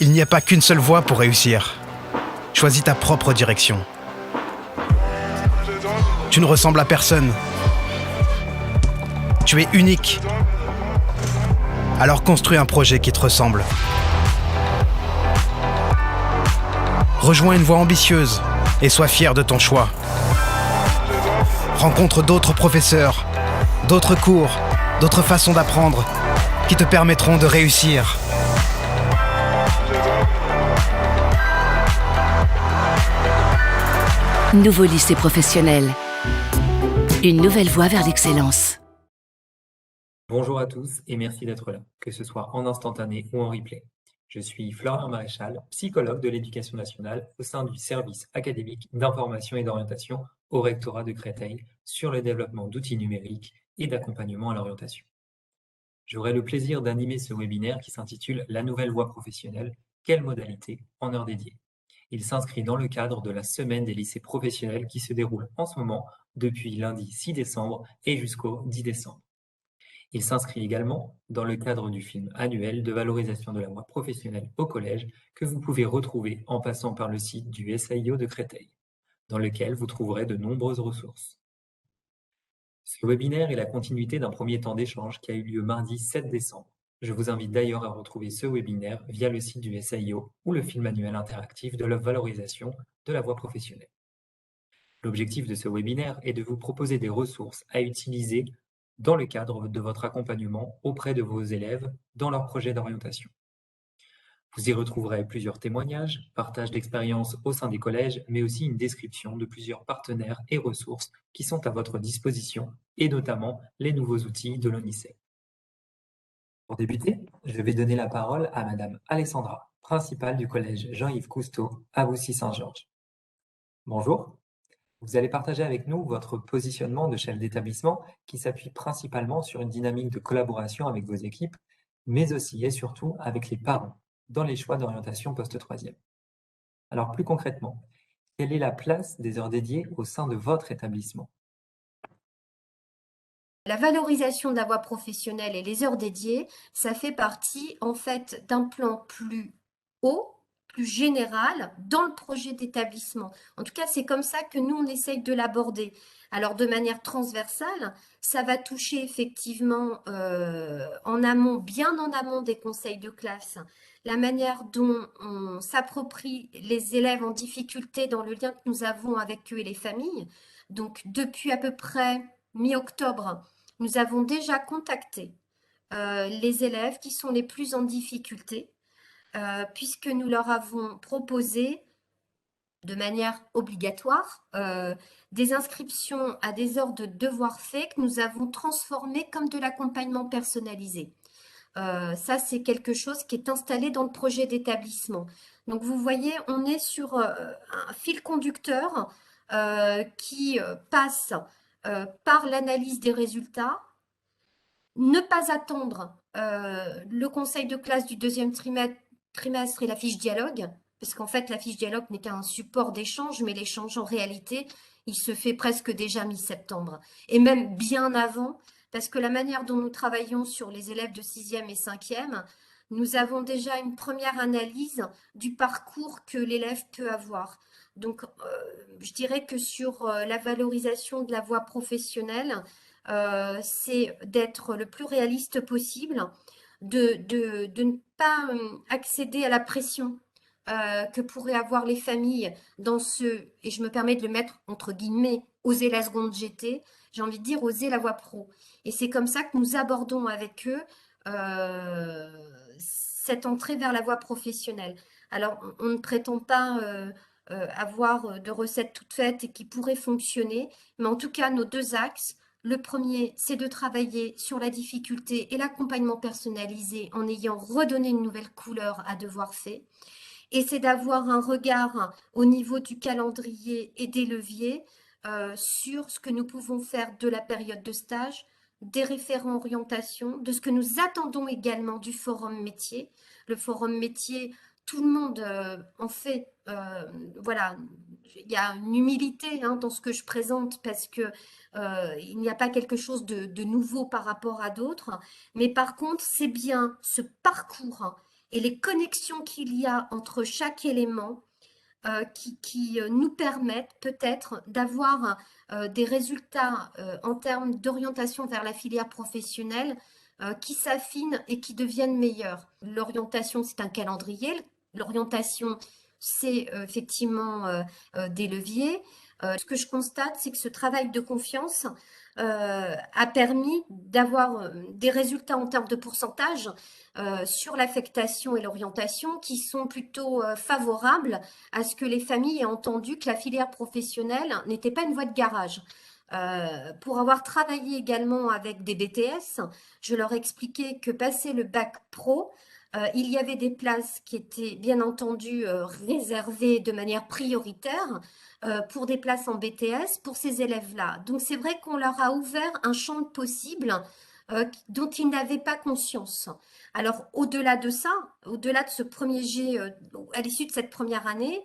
Il n'y a pas qu'une seule voie pour réussir. Choisis ta propre direction. Tu ne ressembles à personne. Tu es unique. Alors construis un projet qui te ressemble. Rejoins une voie ambitieuse et sois fier de ton choix. Rencontre d'autres professeurs, d'autres cours, d'autres façons d'apprendre qui te permettront de réussir. Nouveau lycée professionnel. Une nouvelle voie vers l'excellence. Bonjour à tous et merci d'être là, que ce soit en instantané ou en replay. Je suis Florian Maréchal, psychologue de l'Éducation nationale au sein du service académique d'information et d'orientation au rectorat de Créteil sur le développement d'outils numériques et d'accompagnement à l'orientation. J'aurai le plaisir d'animer ce webinaire qui s'intitule « La nouvelle voie professionnelle, quelle modalité en heure dédiée ?» Il s'inscrit dans le cadre de la semaine des lycées professionnels qui se déroule en ce moment depuis lundi 6 décembre et jusqu'au 10 décembre. Il s'inscrit également dans le cadre du film annuel de valorisation de la voie professionnelle au collège que vous pouvez retrouver en passant par le site du SAIO de Créteil, dans lequel vous trouverez de nombreuses ressources. Ce webinaire est la continuité d'un premier temps d'échange qui a eu lieu mardi 7 décembre. Je vous invite d'ailleurs à retrouver ce webinaire via le site du SAIO ou le film annuel interactif de la valorisation de la voie professionnelle. L'objectif de ce webinaire est de vous proposer des ressources à utiliser dans le cadre de votre accompagnement auprès de vos élèves dans leur projet d'orientation. Vous y retrouverez plusieurs témoignages, partage d'expériences au sein des collèges, mais aussi une description de plusieurs partenaires et ressources qui sont à votre disposition, et notamment les nouveaux outils de l'ONICEP. Pour débuter, je vais donner la parole à Madame Alexandra, principale du collège Jean-Yves Cousteau à Boussy-Saint-Georges. Bonjour. Vous allez partager avec nous votre positionnement de chef d'établissement qui s'appuie principalement sur une dynamique de collaboration avec vos équipes, mais aussi et surtout avec les parents dans les choix d'orientation post-troisième. Alors plus concrètement, quelle est la place des heures dédiées au sein de votre établissement ? La valorisation de la voie professionnelle et les heures dédiées, ça fait partie en fait d'un plan plus haut, plus général dans le projet d'établissement. En tout cas, c'est comme ça que nous, on essaye de l'aborder. Alors, de manière transversale, ça va toucher effectivement en amont, bien en amont des conseils de classe, la manière dont on s'approprie les élèves en difficulté dans le lien que nous avons avec eux et les familles. Donc, depuis à peu près mi-octobre, nous avons déjà contacté les élèves qui sont les plus en difficulté, puisque nous leur avons proposé de manière obligatoire des inscriptions à des heures de devoirs faits que nous avons transformées comme de l'accompagnement personnalisé. Ça, c'est quelque chose qui est installé dans le projet d'établissement. Donc, vous voyez, on est sur un fil conducteur qui passe par l'analyse des résultats, ne pas attendre le conseil de classe du deuxième trimestre et la fiche dialogue, parce qu'en fait, la fiche dialogue n'est qu'un support d'échange, mais l'échange, en réalité, il se fait presque déjà mi-septembre, et même bien avant, parce que la manière dont nous travaillons sur les élèves de 6e et 5e, nous avons déjà une première analyse du parcours que l'élève peut avoir. Donc, je dirais que sur la valorisation de la voie professionnelle, c'est d'être le plus réaliste possible, de ne pas accéder à la pression que pourraient avoir les familles dans ce, et je me permets de le mettre entre guillemets, oser la seconde GT, j'ai envie de dire oser la voie pro. Et c'est comme ça que nous abordons avec eux cette entrée vers la voie professionnelle. Alors, on ne prétend pas avoir de recettes toutes faites et qui pourraient fonctionner, mais en tout cas, nos deux axes, le premier, c'est de travailler sur la difficulté et l'accompagnement personnalisé en ayant redonné une nouvelle couleur à devoir fait. Et c'est d'avoir un regard au niveau du calendrier et des leviers sur ce que nous pouvons faire de la période de stage, des référents orientation, de ce que nous attendons également du forum métier. Le forum métier, tout le monde en fait, voilà, il y a une humilité dans ce que je présente parce que il n'y a pas quelque chose de nouveau par rapport à d'autres. Mais par contre, c'est bien ce parcours et les connexions qu'il y a entre chaque élément qui nous permettent peut-être d'avoir des résultats en termes d'orientation vers la filière professionnelle qui s'affinent et qui deviennent meilleurs. L'orientation, c'est un calendrier. L'orientation, c'est effectivement des leviers. Ce que je constate, c'est que ce travail de confiance a permis d'avoir des résultats en termes de pourcentage sur l'affectation et l'orientation qui sont plutôt favorables à ce que les familles aient entendu que la filière professionnelle n'était pas une voie de garage. Pour avoir travaillé également avec des BTS, je leur expliquais que passer le bac pro, il y avait des places qui étaient bien entendu réservées de manière prioritaire pour des places en BTS pour ces élèves-là. Donc c'est vrai qu'on leur a ouvert un champ de possibles dont ils n'avaient pas conscience. Alors au-delà de ça, au-delà de ce premier jet, à l'issue de cette première année,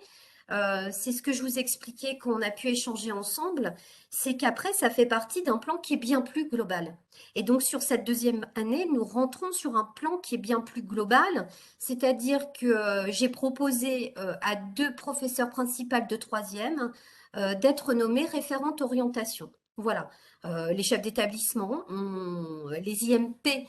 c'est ce que je vous expliquais qu'on a pu échanger ensemble, c'est qu'après, ça fait partie d'un plan qui est bien plus global. Et donc, sur cette deuxième année, nous rentrons sur un plan qui est bien plus global, c'est-à-dire que j'ai proposé à 2 professeurs principales de troisième d'être nommées référentes orientation. Voilà, les chefs d'établissement, les IMP,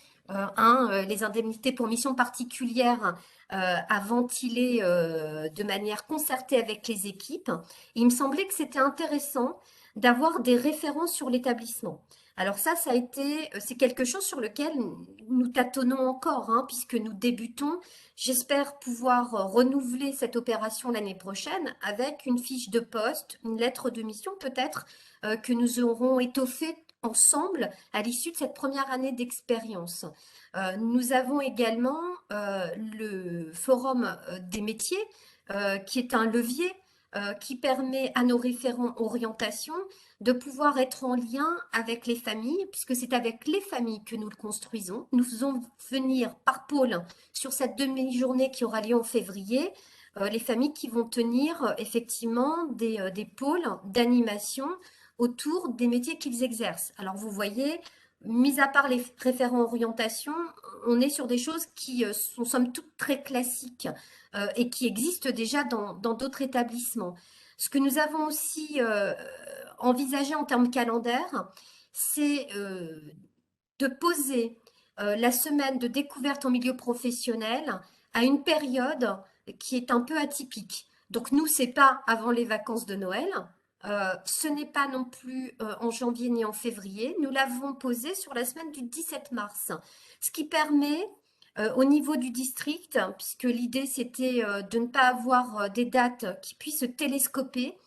les indemnités pour mission particulière à ventiler de manière concertée avec les équipes. Il me semblait que c'était intéressant d'avoir des références sur l'établissement. Alors ça a été, c'est quelque chose sur lequel nous tâtonnons encore, hein, puisque nous débutons. J'espère pouvoir renouveler cette opération l'année prochaine avec une fiche de poste, une lettre de mission peut-être, que nous aurons étoffée ensemble à l'issue de cette première année d'expérience. Nous avons également le forum des métiers, qui est un levier qui permet à nos référents orientation de pouvoir être en lien avec les familles, puisque c'est avec les familles que nous le construisons. Nous faisons venir par pôle sur cette demi-journée qui aura lieu en février, les familles qui vont tenir effectivement des pôles d'animation autour des métiers qu'ils exercent. Alors vous voyez, mis à part les référents orientation, on est sur des choses qui sont somme toute très classiques et qui existent déjà dans d'autres établissements. Ce que nous avons aussi envisagé en termes calendaires, c'est de poser la semaine de découverte en milieu professionnel à une période qui est un peu atypique. Donc nous, c'est pas avant les vacances de Noël, ce n'est pas non plus en janvier ni en février. Nous l'avons posé sur la semaine du 17 mars, ce qui permet au niveau du district, puisque l'idée c'était de ne pas avoir des dates qui puissent se télescoper,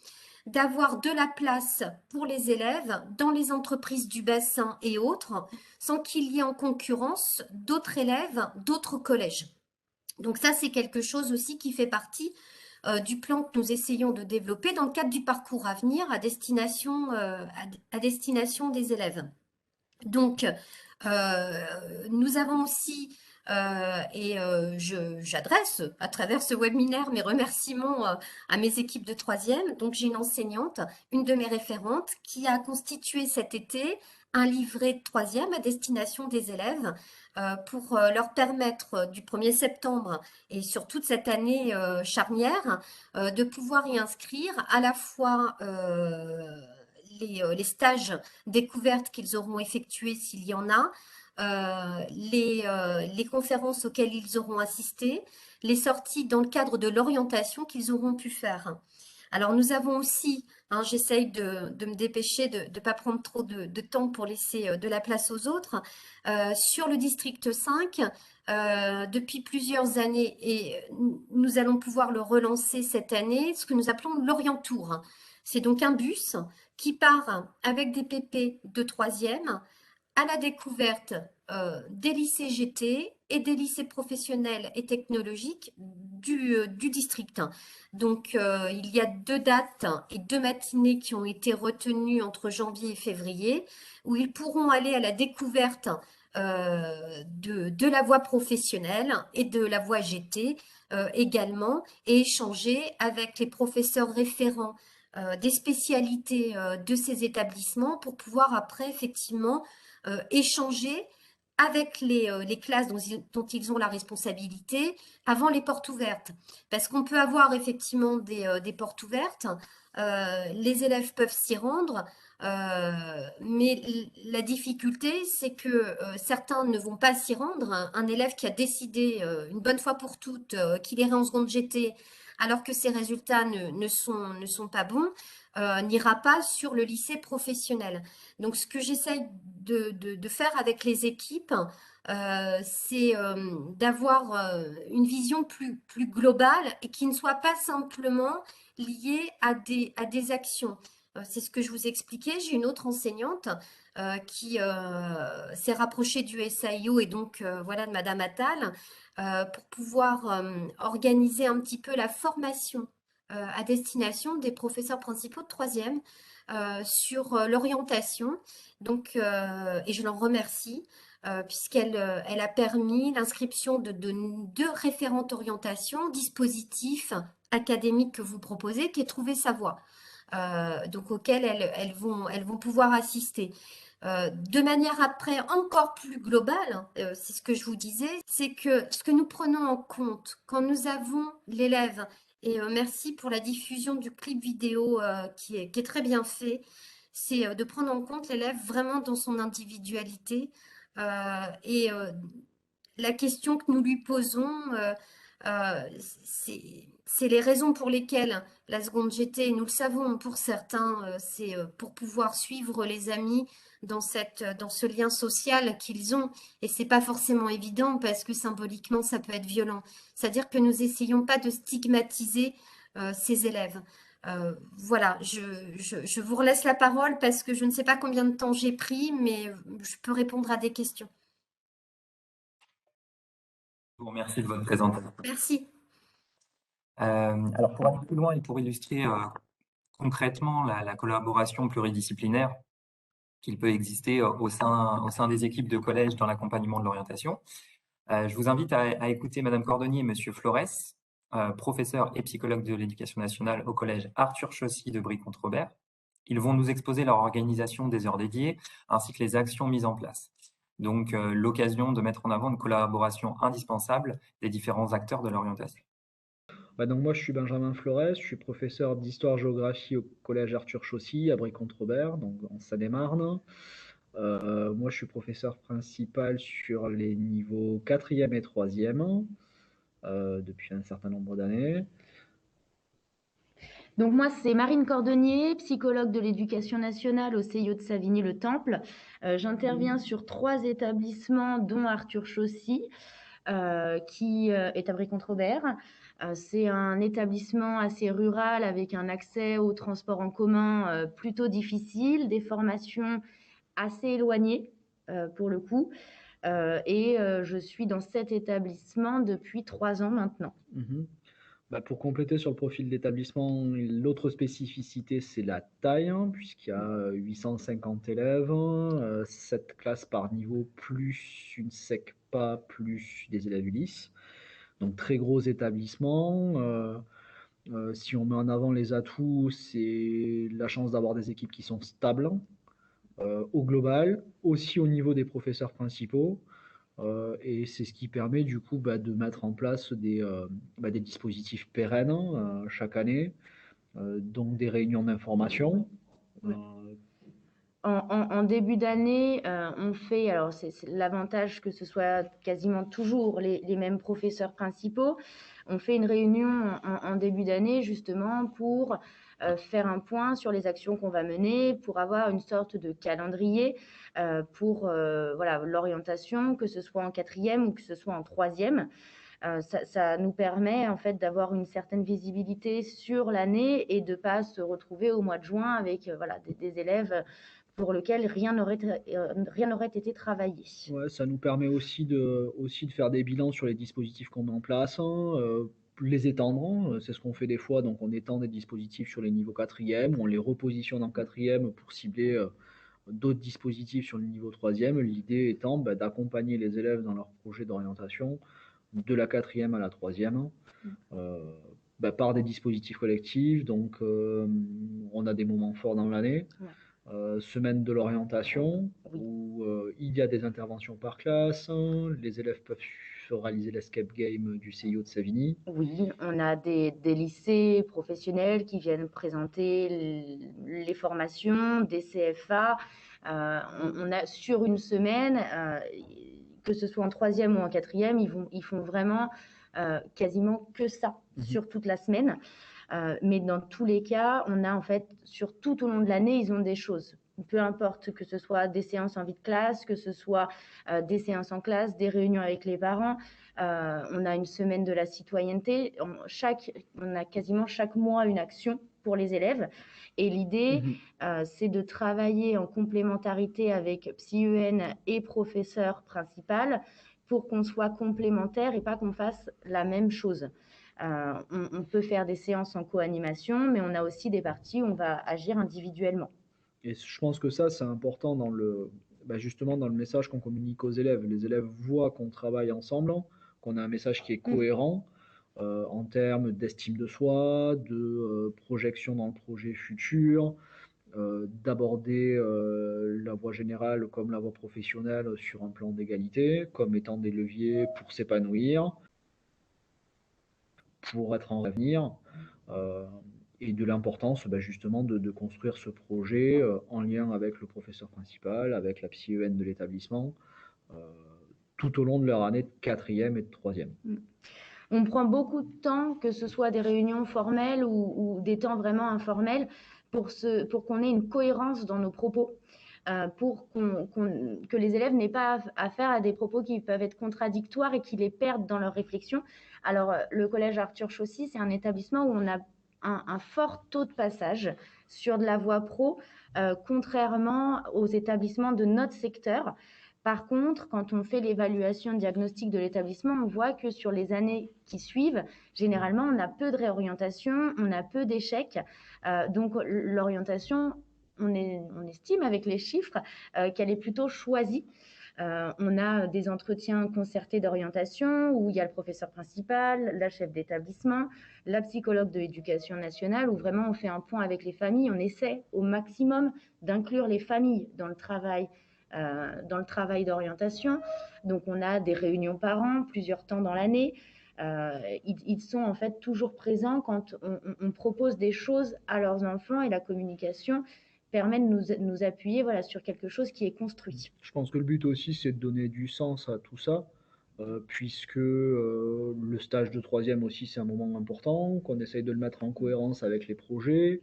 d'avoir de la place pour les élèves dans les entreprises du bassin et autres, sans qu'il y ait en concurrence d'autres élèves, d'autres collèges. Donc ça, c'est quelque chose aussi qui fait partie du plan que nous essayons de développer dans le cadre du parcours à venir à destination des élèves. Donc, nous avons aussi, j'adresse à travers ce webinaire mes remerciements à mes équipes de troisième. Donc, j'ai une enseignante, une de mes référentes, qui a constitué cet été un livret de troisième à destination des élèves pour leur permettre du 1er septembre et sur toute cette année charnière de pouvoir y inscrire à la fois les stages découvertes qu'ils auront effectués s'il y en a, les conférences auxquelles ils auront assisté, les sorties dans le cadre de l'orientation qu'ils auront pu faire. Alors nous avons aussi, hein, j'essaye de me dépêcher, de ne pas prendre trop de temps pour laisser de la place aux autres, sur le district 5, depuis plusieurs années, et nous allons pouvoir le relancer cette année, ce que nous appelons l'Orientour. C'est donc un bus qui part avec des PP de troisième à la découverte des lycées GT et des lycées professionnels et technologiques du district. Donc, il y a 2 dates et 2 matinées qui ont été retenues entre janvier et février, où ils pourront aller à la découverte de la voie professionnelle et de la voie GT également, et échanger avec les professeurs référents des spécialités de ces établissements pour pouvoir après effectivement échanger avec les classes dont ils ont la responsabilité avant les portes ouvertes. Parce qu'on peut avoir effectivement des portes ouvertes, les élèves peuvent s'y rendre, mais la difficulté, c'est que certains ne vont pas s'y rendre. Un élève qui a décidé une bonne fois pour toutes qu'il irait en seconde GT, alors que ses résultats ne sont pas bons, n'ira pas sur le lycée professionnel. Donc, ce que j'essaye de faire avec les équipes, c'est d'avoir une vision plus globale et qui ne soit pas simplement liée à des actions. C'est ce que je vous expliquais. J'ai une autre enseignante qui s'est rapprochée du SAIO et donc voilà de Madame Attal pour pouvoir organiser un petit peu la formation à destination des professeurs principaux de troisième sur l'orientation. Donc, et je l'en remercie puisqu'elle elle a permis l'inscription de deux référentes orientation, dispositifs académiques que vous proposez, qui est Trouver sa voie, donc auxquels elles vont pouvoir assister. De manière après encore plus globale, c'est ce que je vous disais, c'est que ce que nous prenons en compte quand nous avons l'élève, et merci pour la diffusion du clip vidéo qui est très bien fait, c'est de prendre en compte l'élève vraiment dans son individualité. Et la question que nous lui posons, c'est les raisons pour lesquelles la seconde GT, nous le savons pour certains, c'est pour pouvoir suivre les amis dans ce lien social qu'ils ont. Et c'est pas forcément évident parce que symboliquement, ça peut être violent. C'est-à-dire que nous essayons pas de stigmatiser ces élèves. Voilà, je vous relaisse la parole parce que je ne sais pas combien de temps j'ai pris, mais je peux répondre à des questions. Je vous remercie de votre présentation. Merci. Alors, pour aller plus loin et pour illustrer concrètement la collaboration pluridisciplinaire qu'il peut exister au sein des équipes de collège dans l'accompagnement de l'orientation, je vous invite à écouter Madame Cordonnier et Monsieur Flores, professeurs et psychologues de l'éducation nationale au collège Arthur Chaussy de Brie-Comte-Robert. Ils vont nous exposer leur organisation des heures dédiées ainsi que les actions mises en place. Donc, l'occasion de mettre en avant une collaboration indispensable des différents acteurs de l'orientation. Donc moi, je suis Benjamin Flores, je suis professeur d'histoire-géographie au collège Arthur Chaussy à Brie-Comte-Robert, donc en Seine-et-Marne. Moi, je suis professeur principal sur les niveaux 4e et 3e depuis un certain nombre d'années. Donc moi, c'est Marine Cordonnier, psychologue de l'éducation nationale au CIO de Savigny-le-Temple. J'interviens sur 3 établissements, dont Arthur Chaussy, qui est à Brie-Comte-Robert. C'est un établissement assez rural avec un accès au transport en commun plutôt difficile, des formations assez éloignées pour le coup. Et je suis dans cet établissement depuis 3 ans maintenant. Pour compléter sur le profil d'établissement, l'autre spécificité, c'est la taille, puisqu'il y a 850 élèves, 7 classes par niveau, plus une SECPA, plus des élèves ULIS. Donc très gros établissement. Si on met en avant les atouts, c'est la chance d'avoir des équipes qui sont stables au global, aussi au niveau des professeurs principaux. Et c'est ce qui permet du coup de mettre en place des dispositifs pérennes chaque année, donc des réunions d'information. En début d'année, on fait, alors c'est l'avantage que ce soit quasiment toujours les mêmes professeurs principaux, on fait une réunion en début d'année justement pour faire un point sur les actions qu'on va mener, pour avoir une sorte de calendrier pour voilà, l'orientation, que ce soit en 4e ou que ce soit en 3e. Ça nous permet en fait d'avoir une certaine visibilité sur l'année et de ne pas se retrouver au mois de juin avec voilà, des élèves pour lesquels rien n'aurait été travaillé. Ouais, ça nous permet aussi de faire des bilans sur les dispositifs qu'on met en place, les étendre, c'est ce qu'on fait des fois, donc on étend des dispositifs sur les niveaux 4e, on les repositionne en 4e pour cibler d'autres dispositifs sur le niveau 3e, l'idée étant d'accompagner les élèves dans leur projet d'orientation de la 4e à la 3e, par des dispositifs collectifs, donc on a des moments forts dans l'année. Ouais. Semaine de l'orientation, oui, où Il y a des interventions par classe, hein, les élèves peuvent réaliser l'escape game du CIO de Savigny. Oui, on a des lycées professionnels qui viennent présenter les formations, des CFA. On a sur une semaine, que ce soit en troisième ou en quatrième, ils font vraiment quasiment que ça sur toute la semaine. Mais dans tous les cas, on a en fait, tout au long de l'année, ils ont des choses. Peu importe que ce soit des séances en vie de classe, que ce soit des séances en classe, des réunions avec les parents. On a une semaine de la citoyenneté. On a quasiment chaque mois une action pour les élèves. Et l'idée, c'est de travailler en complémentarité avec PsyEN et professeur principal pour qu'on soit complémentaires et pas qu'on fasse la même chose. On peut faire des séances en co-animation, mais on a aussi des parties où on va agir individuellement. Et je pense que ça, c'est important justement dans le message qu'on communique aux élèves. Les élèves voient qu'on travaille ensemble, qu'on a un message qui est cohérent en termes d'estime de soi, de projection dans le projet futur, d'aborder la voie générale comme la voie professionnelle sur un plan d'égalité, comme étant des leviers pour s'épanouir, pour être en avenir. Et de l'importance justement de construire ce projet en lien avec le professeur principal, avec la PsyEN de l'établissement, tout au long de leur année de quatrième et de troisième. On prend beaucoup de temps, que ce soit des réunions formelles ou des temps vraiment informels, pour qu'on ait une cohérence dans nos propos, pour que les élèves n'aient pas affaire à des propos qui peuvent être contradictoires et qui les perdent dans leur réflexion. Alors, le collège Arthur Chaussy, c'est un établissement où on a un fort taux de passage sur de la voie pro, contrairement aux établissements de notre secteur. Par contre, quand on fait l'évaluation diagnostique de l'établissement, on voit que sur les années qui suivent, généralement, on a peu de réorientation, on a peu d'échecs. Donc, l'orientation, on estime avec les chiffres qu'elle est plutôt choisie. On a des entretiens concertés d'orientation où il y a le professeur principal, la chef d'établissement, la psychologue de l'éducation nationale, où vraiment on fait un point avec les familles. On essaie au maximum d'inclure les familles dans le travail d'orientation. Donc on a des réunions par an, plusieurs temps dans l'année. Ils sont en fait toujours présents quand on propose des choses à leurs enfants, et la communication permet de nous appuyer sur quelque chose qui est construit. Je pense que le but aussi, c'est de donner du sens à tout ça, puisque le stage de troisième aussi, c'est un moment important, qu'on essaye de le mettre en cohérence avec les projets,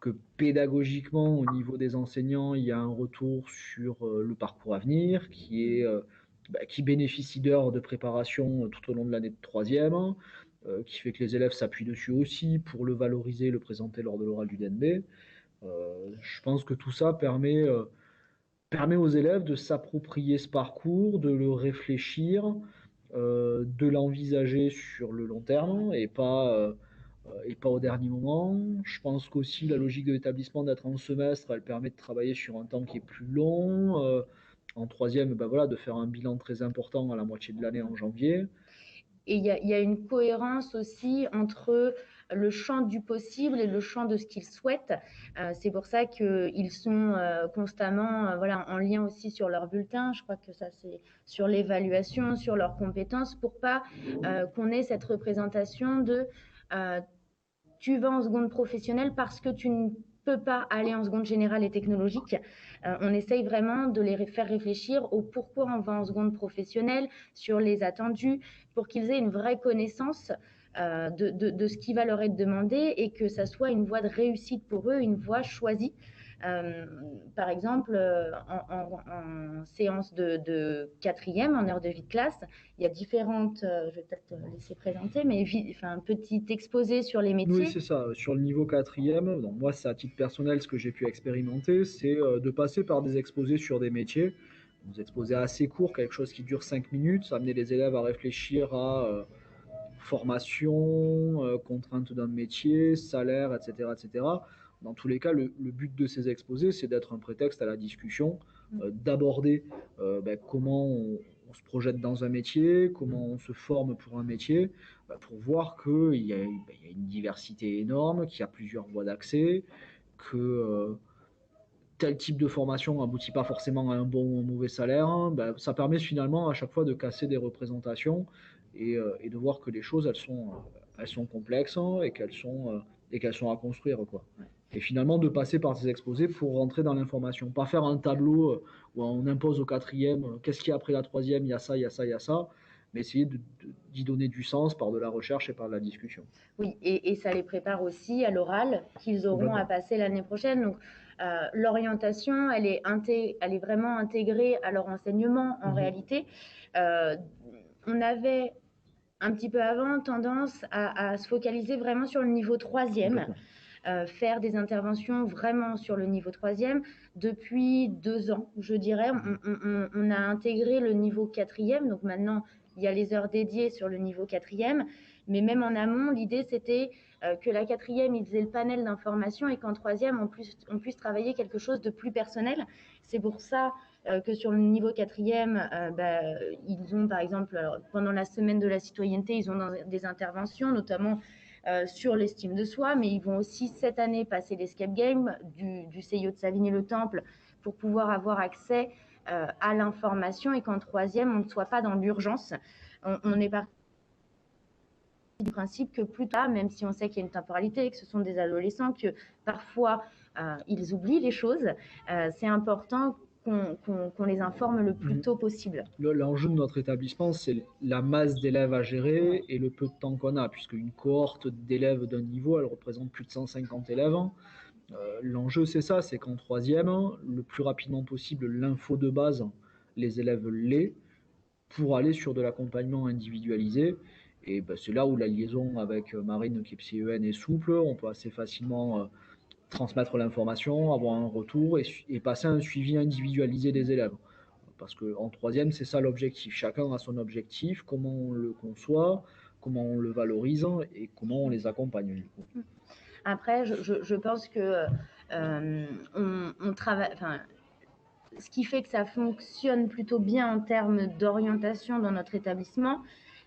que pédagogiquement, au niveau des enseignants, il y a un retour sur le parcours à venir, qui bénéficie d'heures de préparation tout au long de l'année de troisième, qui fait que les élèves s'appuient dessus aussi pour le valoriser, le présenter lors de l'oral du DNB. Je pense que tout ça permet aux élèves de s'approprier ce parcours, de le réfléchir, de l'envisager sur le long terme et pas au dernier moment. Je pense qu'aussi la logique de l'établissement d'être en semestre, elle permet de travailler sur un temps qui est plus long. En troisième, de faire un bilan très important à la moitié de l'année en janvier. Et il y a une cohérence aussi entre le champ du possible et le champ de ce qu'ils souhaitent. C'est pour ça qu'ils sont constamment en lien aussi sur leur bulletin. Je crois que ça, c'est sur l'évaluation, sur leurs compétences, pour pas qu'on ait cette représentation de tu vas en seconde professionnelle parce que tu ne peux pas aller en seconde générale et technologique. On essaye vraiment de les faire réfléchir au pourquoi on va en seconde professionnelle, sur les attendus, pour qu'ils aient une vraie connaissance de ce qui va leur être demandé, et que ça soit une voie de réussite pour eux, une voie choisie. Par exemple, en séance de quatrième, en heure de vie de classe, il y a différentes, je vais peut-être laisser présenter, mais un petit exposé sur les métiers. Oui, c'est ça. Sur le niveau quatrième, donc moi, c'est à titre personnel ce que j'ai pu expérimenter, c'est de passer par des exposés sur des métiers. Des exposés assez courts, quelque chose qui dure 5 minutes, ça amener les élèves à réfléchir à formation, contraintes d'un métier, salaire, etc., etc. Dans tous les cas, le but de ces exposés, c'est d'être un prétexte à la discussion, d'aborder comment on se projette dans un métier, comment on se forme pour un métier, pour voir qu'il y a une diversité énorme, qu'il y a plusieurs voies d'accès, que tel type de formation n'aboutit pas forcément à un bon ou un mauvais salaire, hein, ben, ça permet finalement à chaque fois de casser des représentations et de voir que les choses, elles sont complexes, hein, et qu'elles sont à construire, quoi. Et finalement, de passer par ces exposés pour rentrer dans l'information. Pas faire un tableau où on impose au quatrième, qu'est-ce qu'il y a après la troisième, il y a ça, il y a ça, il y a ça, mais essayer d'y donner du sens par de la recherche et par de la discussion. Oui, et ça les prépare aussi à l'oral qu'ils auront à passer l'année prochaine. Donc, l'orientation, elle est vraiment intégrée à leur enseignement en réalité. On avait un petit peu avant tendance à se focaliser vraiment sur le niveau troisième, faire des interventions vraiment sur le niveau troisième. Depuis 2 ans, je dirais, on a intégré le niveau quatrième. Donc maintenant, il y a les heures dédiées sur le niveau quatrième. Mais même en amont, l'idée, c'était que la quatrième, ils aient le panel d'informations et qu'en troisième, on puisse travailler quelque chose de plus personnel. C'est pour ça que sur le niveau quatrième, ils ont, par exemple, pendant la semaine de la citoyenneté, ils ont des interventions, notamment sur l'estime de soi, mais ils vont aussi cette année passer l'escape game du CIO de Savigny-le-Temple pour pouvoir avoir accès à l'information et qu'en troisième, on ne soit pas dans l'urgence. On est parti du principe que plus tard, même si on sait qu'il y a une temporalité, que ce sont des adolescents, que parfois ils oublient les choses, c'est important qu'on les informe le plus tôt possible. L'enjeu de notre établissement, c'est la masse d'élèves à gérer et le peu de temps qu'on a, puisque une cohorte d'élèves d'un niveau, elle représente plus de 150 élèves. L'enjeu, c'est ça, c'est qu'en troisième, le plus rapidement possible, l'info de base, les élèves l'aient pour aller sur de l'accompagnement individualisé. Et ben, c'est là où la liaison avec Marine, qui est psy-EN, est souple. On peut assez facilement transmettre l'information, avoir un retour et passer à un suivi individualisé des élèves. Parce qu'en troisième, c'est ça l'objectif. Chacun a son objectif, comment on le conçoit, comment on le valorise et comment on les accompagne. Du coup. Après, je pense que on travaille. Enfin, ce qui fait que ça fonctionne plutôt bien en termes d'orientation dans notre établissement,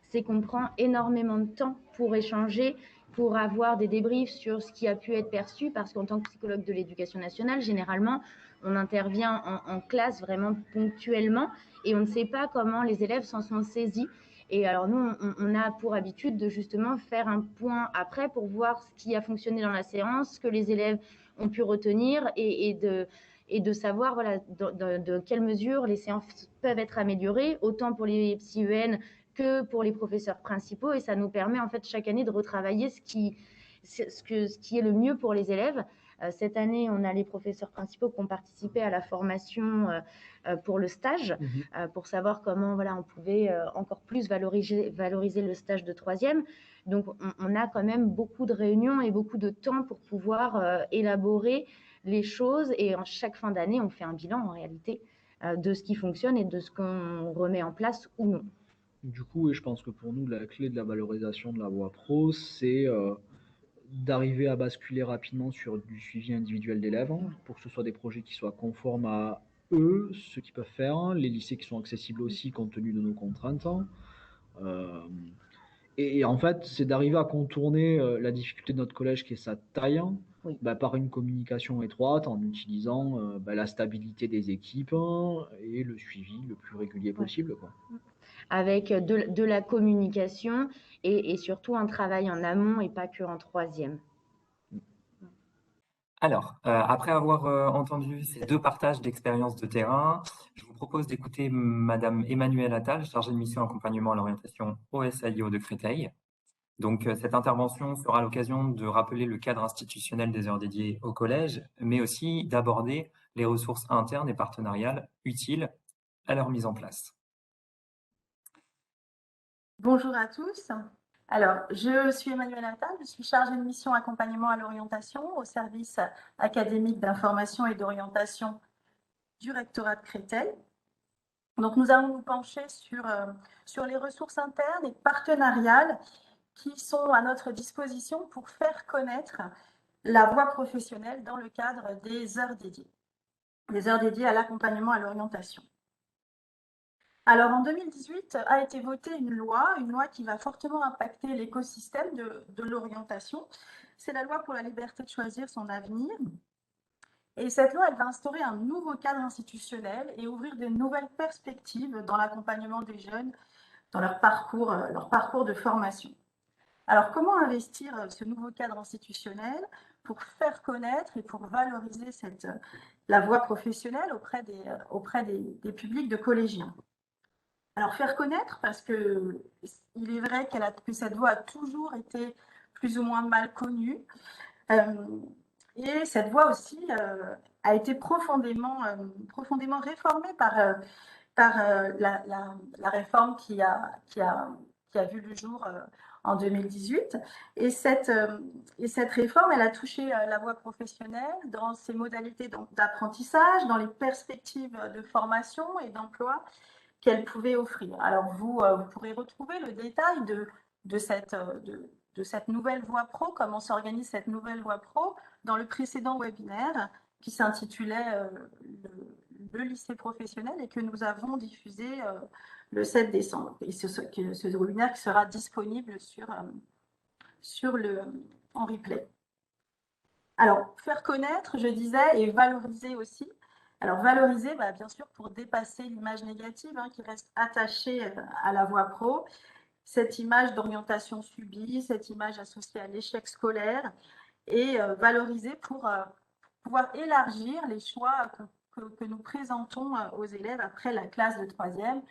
c'est qu'on prend énormément de temps pour échanger, pour avoir des débriefs sur ce qui a pu être perçu, parce qu'en tant que psychologue de l'éducation nationale, généralement, on intervient en classe vraiment ponctuellement et on ne sait pas comment les élèves s'en sont saisis. Et alors nous, on a pour habitude de justement faire un point après pour voir ce qui a fonctionné dans la séance, ce que les élèves ont pu retenir et de savoir voilà, de quelle mesure les séances peuvent être améliorées, autant pour les psy-EN que pour les professeurs principaux. Et ça nous permet en fait chaque année de retravailler ce qui est le mieux pour les élèves. Cette année, on a les professeurs principaux qui ont participé à la formation pour le stage, pour savoir comment voilà, on pouvait encore plus valoriser le stage de troisième. Donc, on a quand même beaucoup de réunions et beaucoup de temps pour pouvoir élaborer les choses. Et en chaque fin d'année, on fait un bilan en réalité de ce qui fonctionne et de ce qu'on remet en place ou non. Du coup, et je pense que pour nous, la clé de la valorisation de la voie pro, c'est d'arriver à basculer rapidement sur du suivi individuel d'élèves pour que ce soit des projets qui soient conformes à eux, ce qu'ils peuvent faire, les lycées qui sont accessibles aussi compte tenu de nos contraintes. Et en fait, c'est d'arriver à contourner la difficulté de notre collège qui est sa taille, par une communication étroite en utilisant la stabilité des équipes et le suivi le plus régulier possible. Quoi. Avec de la communication et surtout un travail en amont et pas que en troisième. Alors, après avoir entendu ces 2 partages d'expériences de terrain, je vous propose d'écouter Madame Emmanuelle Attal, chargée de mission accompagnement à l'orientation au SAIO de Créteil. Donc, cette intervention sera l'occasion de rappeler le cadre institutionnel des heures dédiées au collège, mais aussi d'aborder les ressources internes et partenariales utiles à leur mise en place. Bonjour à tous. Alors, je suis Emmanuelle Attal, je suis chargée de mission accompagnement à l'orientation au service académique d'information et d'orientation du rectorat de Créteil. Donc, nous allons nous pencher sur les ressources internes et partenariales qui sont à notre disposition pour faire connaître la voie professionnelle dans le cadre des heures dédiées à l'accompagnement à l'orientation. Alors, en 2018, a été votée une loi qui va fortement impacter l'écosystème de l'orientation. C'est la loi pour la liberté de choisir son avenir. Et cette loi, elle va instaurer un nouveau cadre institutionnel et ouvrir de nouvelles perspectives dans l'accompagnement des jeunes dans leur parcours de formation. Alors, comment investir ce nouveau cadre institutionnel pour faire connaître et pour valoriser la voie professionnelle auprès des publics de collégiens? Alors, faire connaître, parce qu'il est vrai que cette voie a toujours été plus ou moins mal connue. Et cette voie aussi a été profondément réformée par la réforme qui a vu le jour en 2018. Et cette réforme, elle a touché la voie professionnelle dans ses modalités d'apprentissage, dans les perspectives de formation et d'emploi qu'elle pouvait offrir. Alors, vous pourrez retrouver le détail de cette nouvelle voie pro, comment s'organise cette nouvelle voie pro, dans le précédent webinaire qui s'intitulait le lycée professionnel et que nous avons diffusé le 7 décembre. Et ce webinaire qui sera disponible en replay. Alors, faire connaître, je disais, et valoriser aussi. Alors, valoriser, bien sûr, pour dépasser l'image négative qui reste attachée à la voie pro, cette image d'orientation subie, cette image associée à l'échec scolaire, et valoriser pour pouvoir élargir les choix que nous présentons aux élèves après la classe de 3e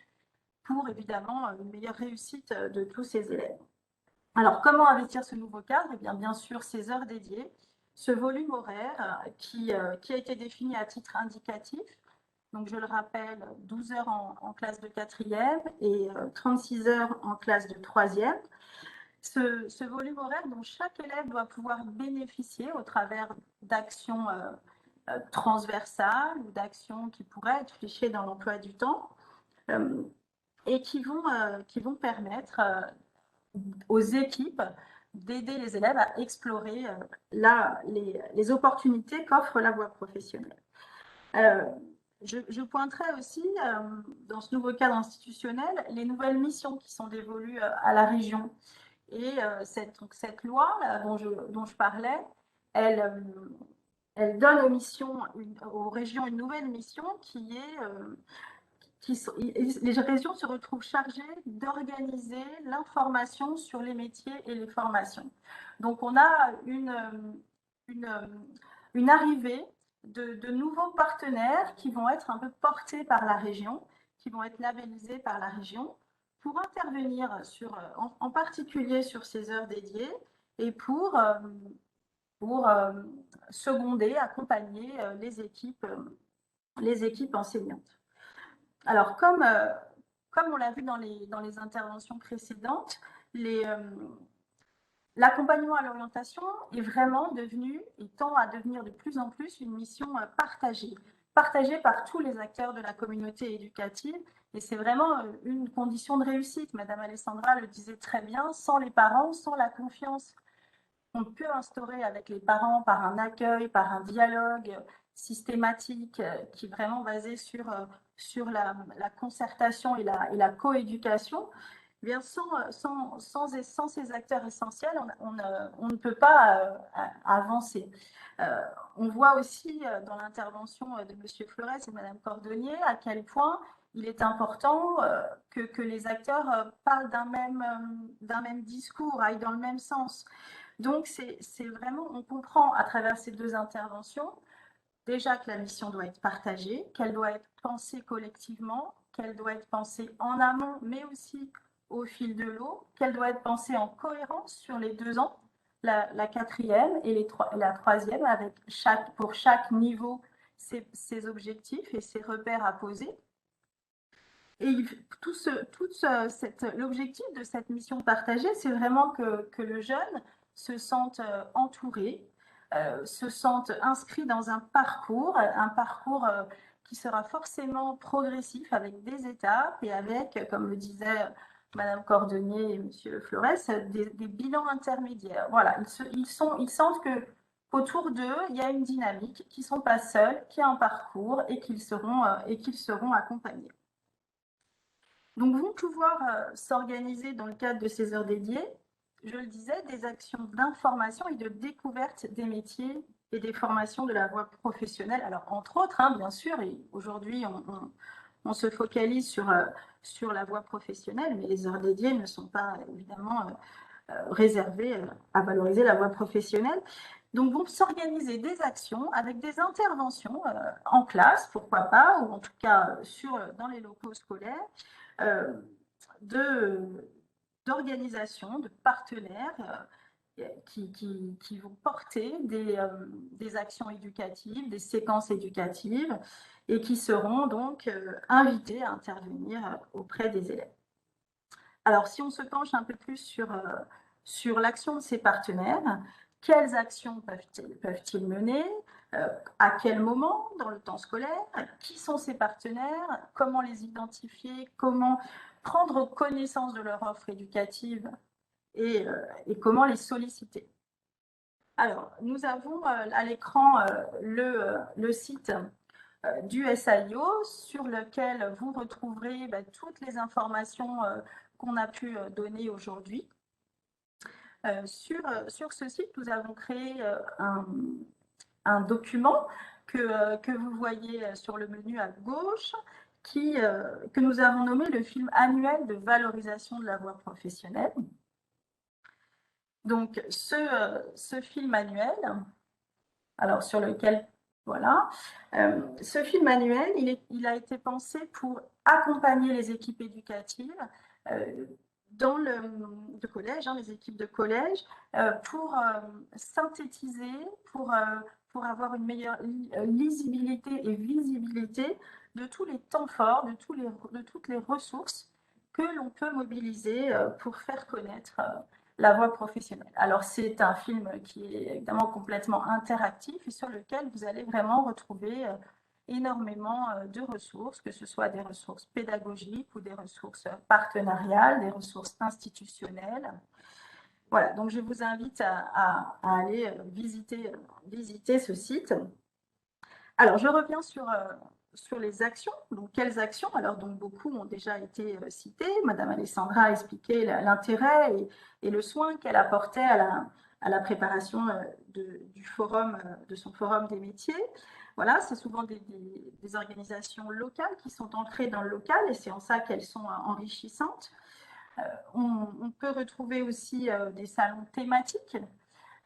pour évidemment une meilleure réussite de tous ces élèves. Alors, comment investir ce nouveau cadre? Eh bien sûr, ces heures dédiées, ce volume horaire qui a été défini à titre indicatif. Donc, je le rappelle, 12 heures en classe de 4e et 36 heures en classe de 3e. Ce volume horaire dont chaque élève doit pouvoir bénéficier au travers d'actions transversales ou d'actions qui pourraient être fléchées dans l'emploi du temps et qui vont permettre aux équipes d'aider les élèves à explorer les opportunités qu'offre la voie professionnelle. Je pointerai aussi, dans ce nouveau cadre institutionnel, les nouvelles missions qui sont dévolues à la région. Et cette loi dont je parlais, elle donne aux régions une nouvelle mission qui est les régions se retrouvent chargées d'organiser l'information sur les métiers et les formations. Donc, on a une arrivée de nouveaux partenaires qui vont être un peu portés par la région, qui vont être labellisés par la région, pour intervenir en particulier sur ces heures dédiées et pour seconder, accompagner les équipes enseignantes. Alors, comme on l'a vu dans les interventions précédentes, l'accompagnement à l'orientation est vraiment devenu et tend à devenir de plus en plus une mission partagée par tous les acteurs de la communauté éducative. Et c'est vraiment une condition de réussite. Madame Alessandra le disait très bien, sans les parents, sans la confiance qu'on peut instaurer avec les parents par un accueil, par un dialogue systématique qui est vraiment basé sur la concertation et la coéducation, bien sans ces acteurs essentiels, on ne peut pas avancer. On voit aussi dans l'intervention de M. Flores et Mme Cordonnier à quel point il est important que les acteurs parlent d'un même discours, aillent dans le même sens. Donc, c'est vraiment, on comprend à travers ces deux interventions, déjà que la mission doit être partagée, qu'elle doit être pensée collectivement, qu'elle doit être pensée en amont, mais aussi au fil de l'eau, qu'elle doit être pensée en cohérence sur les 2 ans, la 4e et la 3e, avec pour chaque niveau ses objectifs et ses repères à poser. Et l'objectif de cette mission partagée, c'est vraiment que le jeune se sente entouré, se sente inscrit dans un parcours qui sera forcément progressif avec des étapes et avec, comme le disait Madame Cordonnier et Monsieur Flores, des bilans intermédiaires. Voilà, ils sentent qu'autour d'eux, il y a une dynamique, qu'ils ne sont pas seuls, qu'il y a un parcours et qu'ils seront accompagnés. Donc, vont pouvoir s'organiser dans le cadre de ces heures dédiées, je le disais, des actions d'information et de découverte des métiers et des formations de la voie professionnelle. Alors, entre autres, hein, bien sûr, et aujourd'hui, on se focalise sur la voie professionnelle, mais les heures dédiées ne sont pas évidemment réservées à valoriser la voie professionnelle. Donc, vont s'organiser des actions avec des interventions en classe, pourquoi pas, ou en tout cas dans les locaux scolaires, d'organisations, de partenaires qui vont porter des actions éducatives, des séquences éducatives, et qui seront donc invités à intervenir auprès des élèves. Alors, si on se penche un peu plus sur l'action de ces partenaires, quelles actions peuvent-ils mener, à quel moment dans le temps scolaire, qui sont ces partenaires, comment les identifier, comment prendre connaissance de leur offre éducative et comment les solliciter. Alors, nous avons à l'écran le site du SAIO sur lequel vous retrouverez toutes les informations qu'on a pu donner aujourd'hui. Sur ce site, nous avons créé un document que vous voyez sur le menu à gauche, que nous avons nommé le film annuel de valorisation de la voie professionnelle. Donc, ce film annuel, alors sur lequel, voilà, ce film annuel, il a été pensé pour accompagner les équipes éducatives dans le collège, les équipes de collège, pour synthétiser, pour avoir une meilleure lisibilité et visibilité de tous les temps forts, de toutes les ressources que l'on peut mobiliser pour faire connaître la voie professionnelle. Alors, c'est un film qui est évidemment complètement interactif et sur lequel vous allez vraiment retrouver énormément de ressources, que ce soit des ressources pédagogiques ou des ressources partenariales, des ressources institutionnelles. Voilà, donc je vous invite à aller visiter ce site. Alors, je reviens sur les actions. Donc, quelles actions? Alors, donc, beaucoup ont déjà été citées. Madame Alessandra a expliqué l'intérêt et le soin qu'elle apportait à la préparation de son forum des métiers. Voilà, c'est souvent des organisations locales qui sont ancrées dans le local et c'est en ça qu'elles sont enrichissantes. On peut retrouver aussi des salons thématiques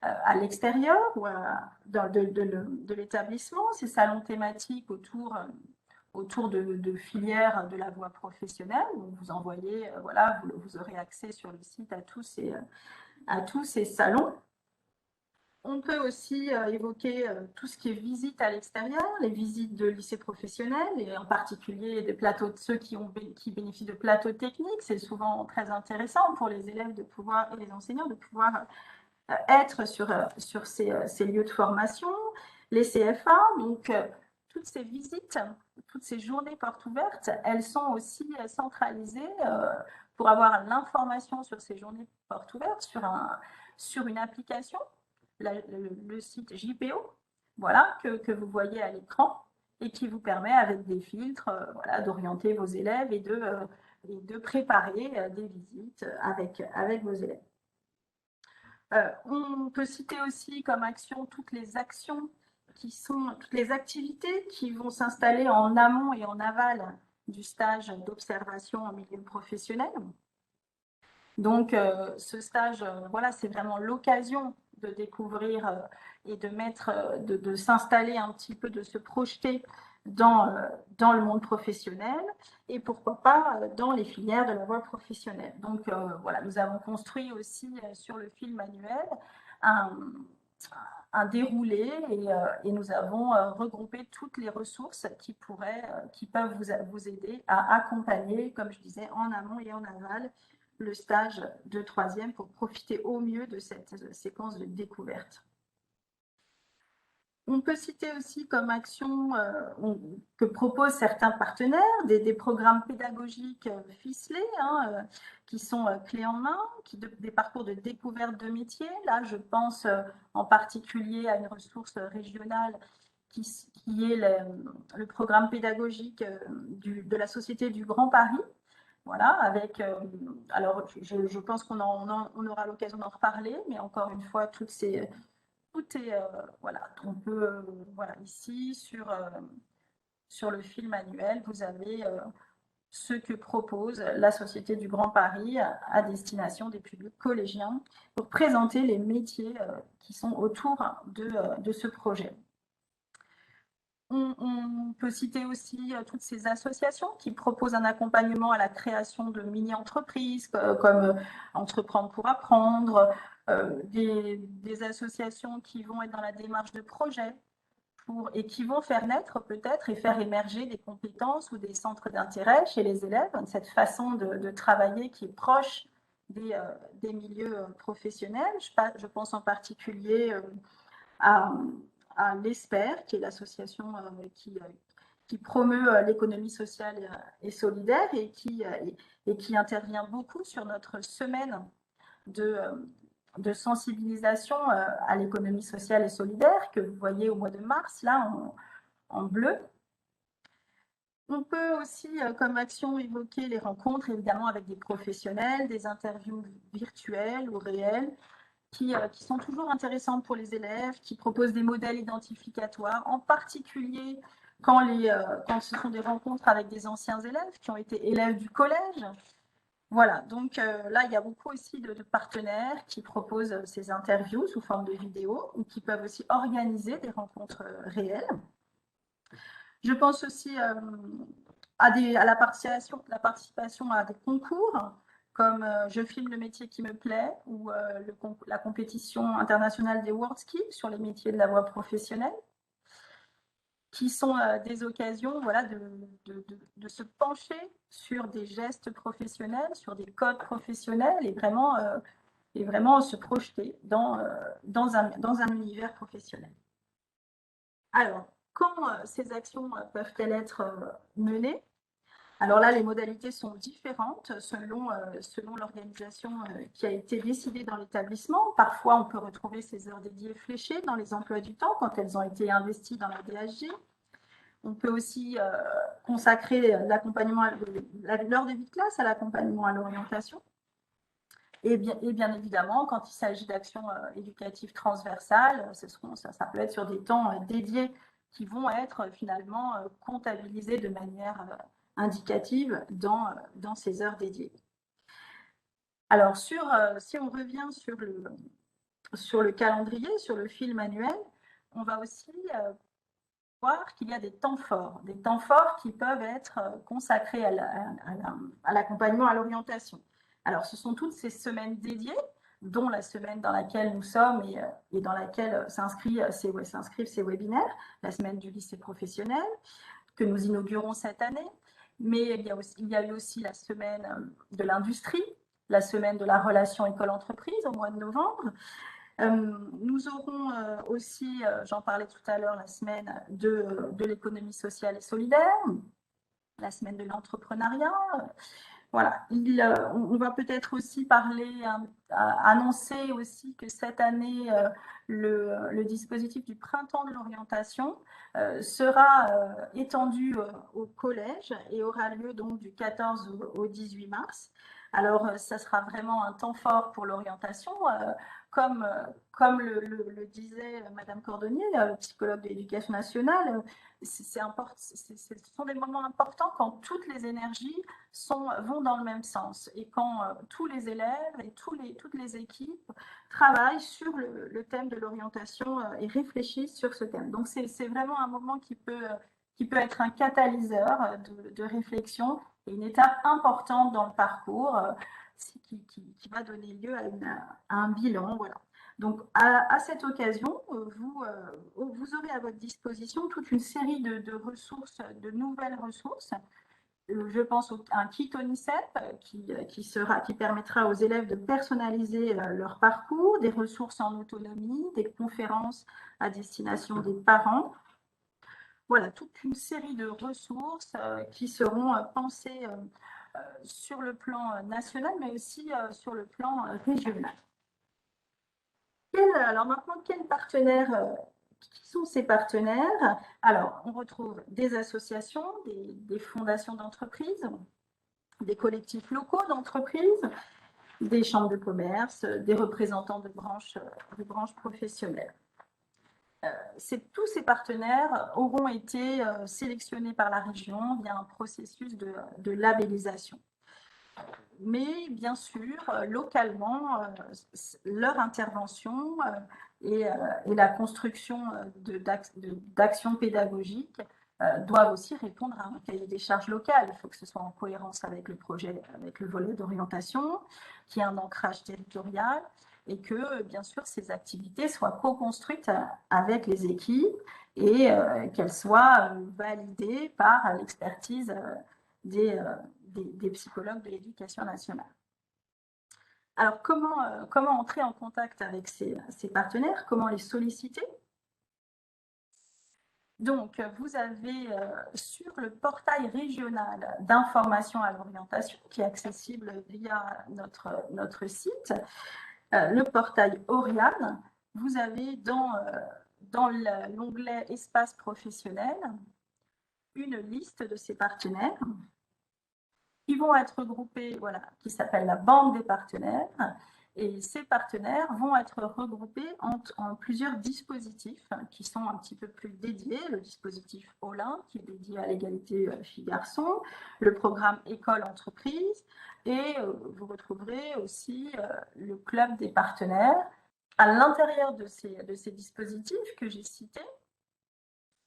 à l'extérieur ou de l'établissement, ces salons thématiques autour de filières de la voie professionnelle. Vous envoyez, voilà, vous aurez accès sur le site à tous ces salons. On peut aussi évoquer tout ce qui est visite à l'extérieur, les visites de lycées professionnels et en particulier des plateaux, ceux qui bénéficient de plateaux techniques. C'est souvent très intéressant pour les élèves et les enseignants de pouvoir être sur ces lieux de formation, les CFA. Donc, toutes ces visites, toutes ces journées portes ouvertes, elles sont aussi centralisées pour avoir l'information sur ces journées portes ouvertes sur une application. Le site JPO, voilà, que vous voyez à l'écran et qui vous permet avec des filtres voilà, d'orienter vos élèves et de préparer des visites avec vos élèves. On peut citer aussi comme action toutes les activités qui vont s'installer en amont et en aval du stage d'observation en milieu professionnel. Donc, ce stage, voilà, c'est vraiment l'occasion de découvrir et de s'installer un petit peu, de se projeter dans le monde professionnel et pourquoi pas dans les filières de la voie professionnelle. Donc, voilà, nous avons construit aussi sur le film annuel un déroulé et nous avons regroupé toutes les ressources qui peuvent vous aider à accompagner, comme je disais, en amont et en aval, le stage de troisième pour profiter au mieux de cette séquence de découverte. On peut citer aussi comme action que proposent certains partenaires des programmes pédagogiques ficelés qui sont clés en main, des parcours de découverte de métiers. Là, je pense en particulier à une ressource régionale qui est le programme pédagogique de la Société du Grand Paris. Voilà, alors je pense qu'on aura l'occasion d'en reparler, mais encore une fois, toutes tout est, voilà, on peut, voilà, ici, sur le fil manuel, vous avez ce que propose la Société du Grand Paris à destination des publics collégiens pour présenter les métiers qui sont autour de ce projet. On peut citer aussi toutes ces associations qui proposent un accompagnement à la création de mini-entreprises comme Entreprendre pour apprendre, des associations qui vont être dans la démarche de projet et qui vont faire naître peut-être et faire émerger des compétences ou des centres d'intérêt chez les élèves, cette façon de travailler qui est proche des milieux professionnels. Je pense en particulier à l'ESPER, qui est l'association qui promeut l'économie sociale et solidaire et qui intervient beaucoup sur notre semaine de sensibilisation à l'économie sociale et solidaire que vous voyez au mois de mars, là, en bleu. On peut aussi, comme action, évoquer les rencontres, évidemment, avec des professionnels, des interviews virtuelles ou réelles, qui sont toujours intéressantes pour les élèves, qui proposent des modèles identificatoires, en particulier quand ce sont des rencontres avec des anciens élèves qui ont été élèves du collège. Voilà, donc là, il y a beaucoup aussi de partenaires qui proposent ces interviews sous forme de vidéos ou qui peuvent aussi organiser des rencontres réelles. Je pense aussi à la participation à des concours comme Je filme le métier qui me plaît ou la compétition internationale des WorldSkills sur les métiers de la voie professionnelle, qui sont des occasions, voilà, de se pencher sur des gestes professionnels, sur des codes professionnels et vraiment se projeter dans un univers professionnel. Alors, comment ces actions peuvent-elles être menées? Alors là, les modalités sont différentes selon l'organisation qui a été décidée dans l'établissement. Parfois, on peut retrouver ces heures dédiées fléchées dans les emplois du temps quand elles ont été investies dans la DSG. On peut aussi consacrer l'accompagnement, l'heure de vie de classe à l'accompagnement à l'orientation. Et bien évidemment, quand il s'agit d'actions éducatives transversales, ça peut être sur des temps dédiés qui vont être finalement comptabilisés de manière indicative dans ces heures dédiées. Alors, si on revient sur le calendrier, sur le fil manuel, on va aussi voir qu'il y a des temps forts qui peuvent être consacrés à l'accompagnement à l'orientation. Alors, ce sont toutes ces semaines dédiées, dont la semaine dans laquelle nous sommes et dans laquelle s'inscrivent ces webinaires, la semaine du lycée professionnel, que nous inaugurons cette année. Mais il y a eu aussi la semaine de l'industrie, la semaine de la relation école-entreprise au mois de novembre. Nous aurons aussi, j'en parlais tout à l'heure, la semaine de l'économie sociale et solidaire, la semaine de l'entrepreneuriat. Voilà, on va peut-être aussi annoncer aussi que cette année, le dispositif du printemps de l'orientation sera étendu au collège et aura lieu donc du 14 au 18 mars. Alors, ça sera vraiment un temps fort pour l'orientation, comme le disait Madame Cordonnier, psychologue de l'éducation nationale. Ce sont des moments importants quand toutes les énergies vont dans le même sens et quand tous les élèves et toutes les équipes travaillent sur le thème de l'orientation et réfléchissent sur ce thème. Donc, c'est vraiment un moment qui peut être un catalyseur de réflexion et une étape importante dans le parcours qui va donner lieu à un bilan. Voilà. Donc, à cette occasion, vous aurez à votre disposition toute une série de ressources, de nouvelles ressources. Je pense à un kit ONICEP qui permettra aux élèves de personnaliser leur parcours, des ressources en autonomie, des conférences à destination des parents. Voilà, toute une série de ressources qui seront pensées sur le plan national, mais aussi sur le plan régional. Alors maintenant, quels partenaires, qui sont ces partenaires? Alors, on retrouve des associations, des fondations d'entreprises, des collectifs locaux d'entreprises, des chambres de commerce, des représentants de branches professionnelles. Tous ces partenaires auront été sélectionnés par la région via un processus de labellisation. Mais bien sûr, localement, leur intervention et la construction d'actions pédagogiques doivent aussi répondre à un cahier des charges local. Il faut que ce soit en cohérence avec le projet, avec le volet d'orientation, qu'il y ait un ancrage territorial et que, bien sûr, ces activités soient co-construites avec les équipes et qu'elles soient validées par l'expertise des psychologues de l'éducation nationale. Alors, comment entrer en contact avec ces partenaires? Comment les solliciter? Donc, vous avez sur le portail régional d'information à l'orientation, qui est accessible via notre site, le portail Oriane, vous avez dans l'onglet Espace professionnel une liste de ces partenaires qui vont être regroupés, voilà, qui s'appelle la bande des partenaires. Et ces partenaires vont être regroupés en plusieurs dispositifs qui sont un petit peu plus dédiés. Le dispositif OLIN, qui est dédié à l'égalité filles-garçons, le programme École-Entreprise, et vous retrouverez aussi le club des partenaires. À l'intérieur de ces dispositifs que j'ai cités,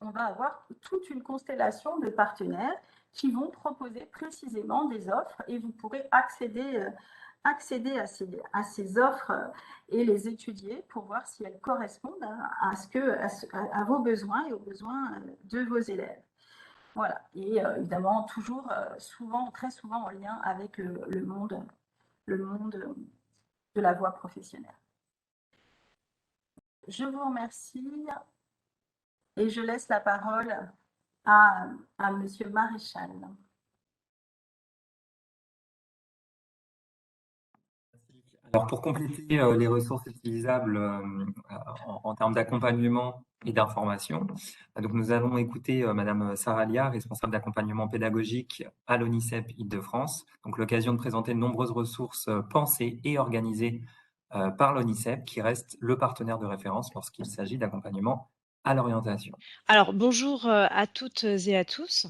on va avoir toute une constellation de partenaires qui vont proposer précisément des offres et vous pourrez accéder à ces offres et les étudier pour voir si elles correspondent à vos besoins et aux besoins de vos élèves. Voilà, et évidemment toujours très souvent en lien avec le monde de la voie professionnelle. Je vous remercie et je laisse la parole à Monsieur Maréchal. Alors, pour compléter les ressources utilisables en termes d'accompagnement et d'information, donc nous allons écouter Madame Sarah Lia, responsable d'accompagnement pédagogique à l'ONICEP Île-de-France. Donc, l'occasion de présenter de nombreuses ressources pensées et organisées par l'ONICEP, qui reste le partenaire de référence lorsqu'il s'agit d'accompagnement à l'orientation. Alors, bonjour à toutes et à tous.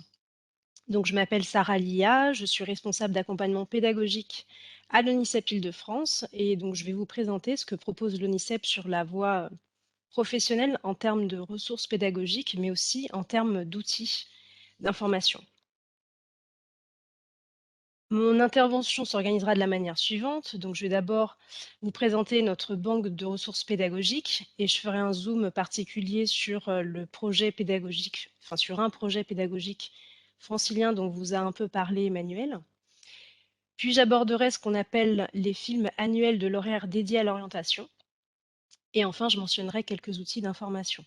Donc, je m'appelle Sarah Lia, je suis responsable d'accompagnement pédagogique à l'ONICEP Île-de-France et donc je vais vous présenter ce que propose l'ONICEP sur la voie professionnelle en termes de ressources pédagogiques, mais aussi en termes d'outils d'information. Mon intervention s'organisera de la manière suivante. Donc, je vais d'abord vous présenter notre banque de ressources pédagogiques et je ferai un zoom particulier sur le projet pédagogique, enfin sur un projet pédagogique francilien dont vous a un peu parlé Emmanuel. Puis j'aborderai ce qu'on appelle les films annuels de l'horaire dédié à l'orientation. Et enfin, je mentionnerai quelques outils d'information.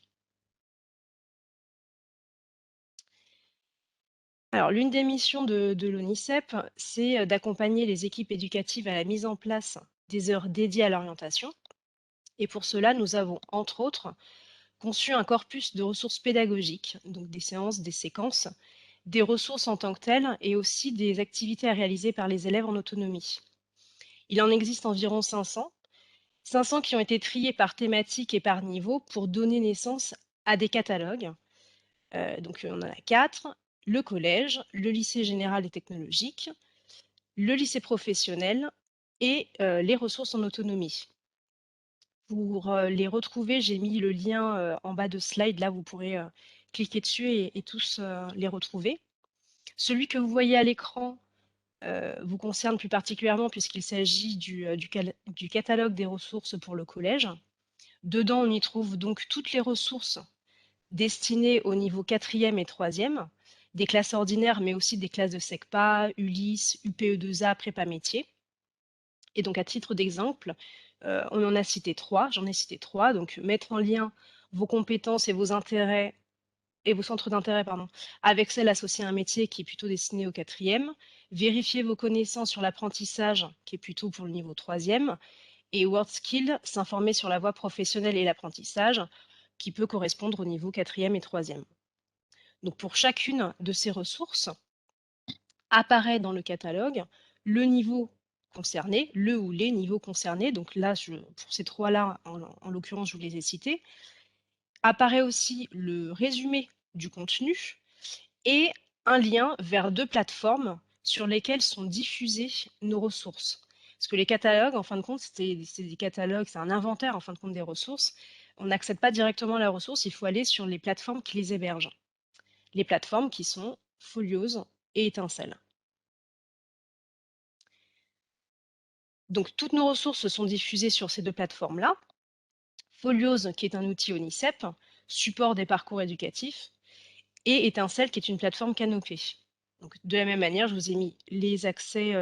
Alors, l'une des missions de l'ONICEP, c'est d'accompagner les équipes éducatives à la mise en place des heures dédiées à l'orientation. Et pour cela, nous avons, entre autres, conçu un corpus de ressources pédagogiques, donc des séances, des séquences, des ressources en tant que telles et aussi des activités à réaliser par les élèves en autonomie. Il en existe environ 500 qui ont été triés par thématique et par niveau pour donner naissance à des catalogues. Donc on en a 4, le collège, le lycée général et technologique, le lycée professionnel et les ressources en autonomie. Pour les retrouver, j'ai mis le lien en bas de slide, là vous pourrez cliquer dessus et tous les retrouver. Celui que vous voyez à l'écran vous concerne plus particulièrement puisqu'il s'agit du catalogue des ressources pour le collège. Dedans, on y trouve donc toutes les ressources destinées au niveau 4e et 3e, des classes ordinaires, mais aussi des classes de SECPA, ULIS, UPE2A, prépa métier. Et donc, à titre d'exemple, on en a cité 3, j'en ai cité 3, donc mettre en lien vos compétences et vos intérêts et vos centres d'intérêt, avec celles associées à un métier qui est plutôt destiné au 4e, vérifier vos connaissances sur l'apprentissage, qui est plutôt pour le niveau 3e, et WorldSkill, s'informer sur la voie professionnelle et l'apprentissage, qui peut correspondre au niveau 4e et 3e. Donc pour chacune de ces ressources, apparaît dans le catalogue le niveau concerné, le ou les niveaux concernés. Donc là, pour ces 3-là, en l'occurrence, je vous les ai cités, apparaît aussi le résumé du contenu et un lien vers 2 plateformes sur lesquelles sont diffusées nos ressources. Parce que les catalogues, en fin de compte, c'est des catalogues, c'est un inventaire, en fin de compte, des ressources. On n'accède pas directement à la ressource, il faut aller sur les plateformes qui les hébergent. Les plateformes qui sont Folios et Étincelle. Donc, toutes nos ressources sont diffusées sur ces 2 plateformes-là. Folios, qui est un outil ONICEP, support des parcours éducatifs, et Étincelle, qui est une plateforme Canopée. Donc, de la même manière, je vous ai mis les accès,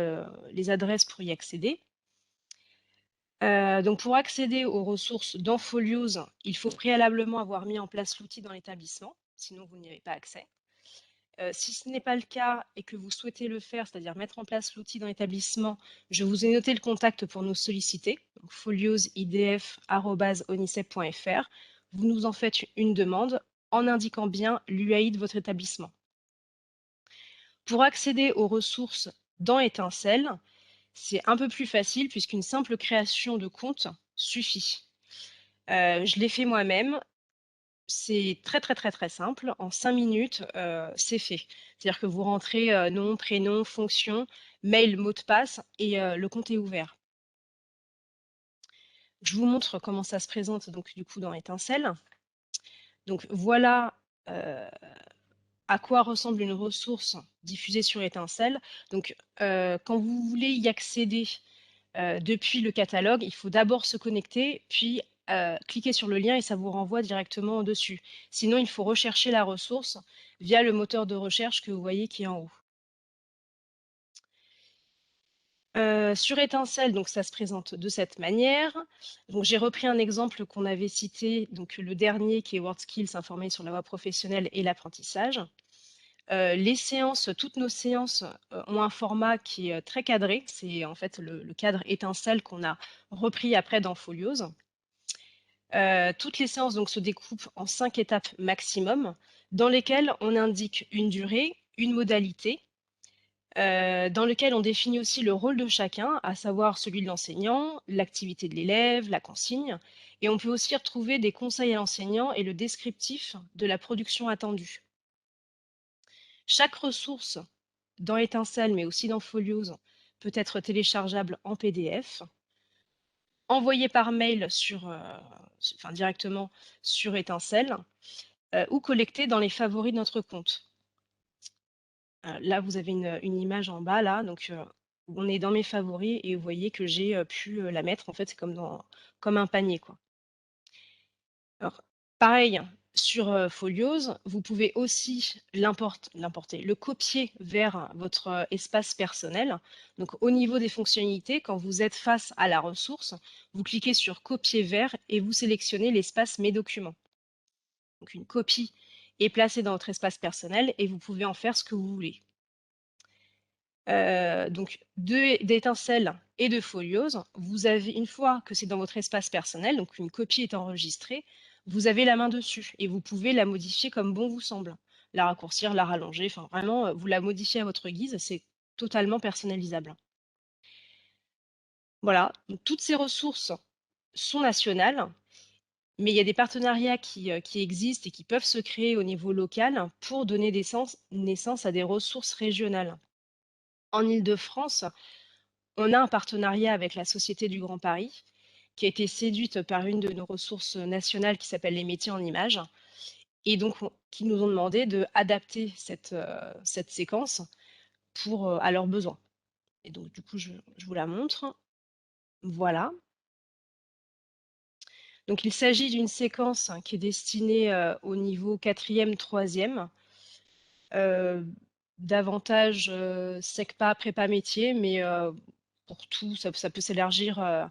les adresses pour y accéder. Donc, pour accéder aux ressources dans Folios, il faut préalablement avoir mis en place l'outil dans l'établissement, sinon vous n'y avez pas accès. Si ce n'est pas le cas et que vous souhaitez le faire, c'est-à-dire mettre en place l'outil dans l'établissement, je vous ai noté le contact pour nous solliciter, foliosidf@onicep.fr. Vous nous en faites une demande en indiquant bien l'UAI de votre établissement. Pour accéder aux ressources dans Étincelle, c'est un peu plus facile puisqu'une simple création de compte suffit. Je l'ai fait moi-même. C'est très simple. En 5 minutes, c'est fait. C'est-à-dire que vous rentrez nom, prénom, fonction, mail, mot de passe et le compte est ouvert. Je vous montre comment ça se présente donc du coup dans Étincelle. Donc voilà à quoi ressemble une ressource diffusée sur Étincelle. Donc quand vous voulez y accéder depuis le catalogue, il faut d'abord se connecter, puis cliquer sur le lien et ça vous renvoie directement dessus. Sinon, il faut rechercher la ressource via le moteur de recherche que vous voyez qui est en haut. Sur Étincelle, donc ça se présente de cette manière. Donc j'ai repris un exemple qu'on avait cité, donc le dernier qui est WorldSkills, informé sur la voie professionnelle et l'apprentissage. Les séances, toutes nos séances ont un format qui est très cadré. C'est en fait le cadre Étincelle qu'on a repris après dans Folios. Toutes les séances donc, se découpent en 5 étapes maximum, dans lesquelles on indique une durée, une modalité, dans lequel on définit aussi le rôle de chacun, à savoir celui de l'enseignant, l'activité de l'élève, la consigne, et on peut aussi retrouver des conseils à l'enseignant et le descriptif de la production attendue. Chaque ressource dans Étincelle, mais aussi dans Folios, peut être téléchargeable en PDF, envoyée par mail directement sur Étincelle, ou collectée dans les favoris de notre compte. Là, vous avez une image en bas, là, donc on est dans mes favoris et vous voyez que j'ai pu la mettre, en fait, c'est comme un panier, quoi. Alors, pareil, sur Folios, vous pouvez aussi l'importer, le copier vers votre espace personnel. Donc, au niveau des fonctionnalités, quand vous êtes face à la ressource, vous cliquez sur Copier vers et vous sélectionnez l'espace Mes documents. Donc, une copie est placée dans votre espace personnel et vous pouvez en faire ce que vous voulez. Donc d'Étincelle et de Folios, vous avez, une fois que c'est dans votre espace personnel, donc une copie est enregistrée, vous avez la main dessus et vous pouvez la modifier comme bon vous semble. La raccourcir, la rallonger, enfin vraiment, vous la modifiez à votre guise, c'est totalement personnalisable. Voilà, donc toutes ces ressources sont nationales, mais il y a des partenariats qui existent et qui peuvent se créer au niveau local pour donner naissance à des ressources régionales. En Île-de-France, on a un partenariat avec la Société du Grand Paris, qui a été séduite par une de nos ressources nationales qui s'appelle les métiers en images, et donc qui nous ont demandé d'adapter cette séquence à leurs besoins. Et donc du coup, je vous la montre. Voilà. Donc il s'agit d'une séquence qui est destinée au niveau 4e, 3e, davantage SECPA, prépa métier, mais pour tout, ça peut s'élargir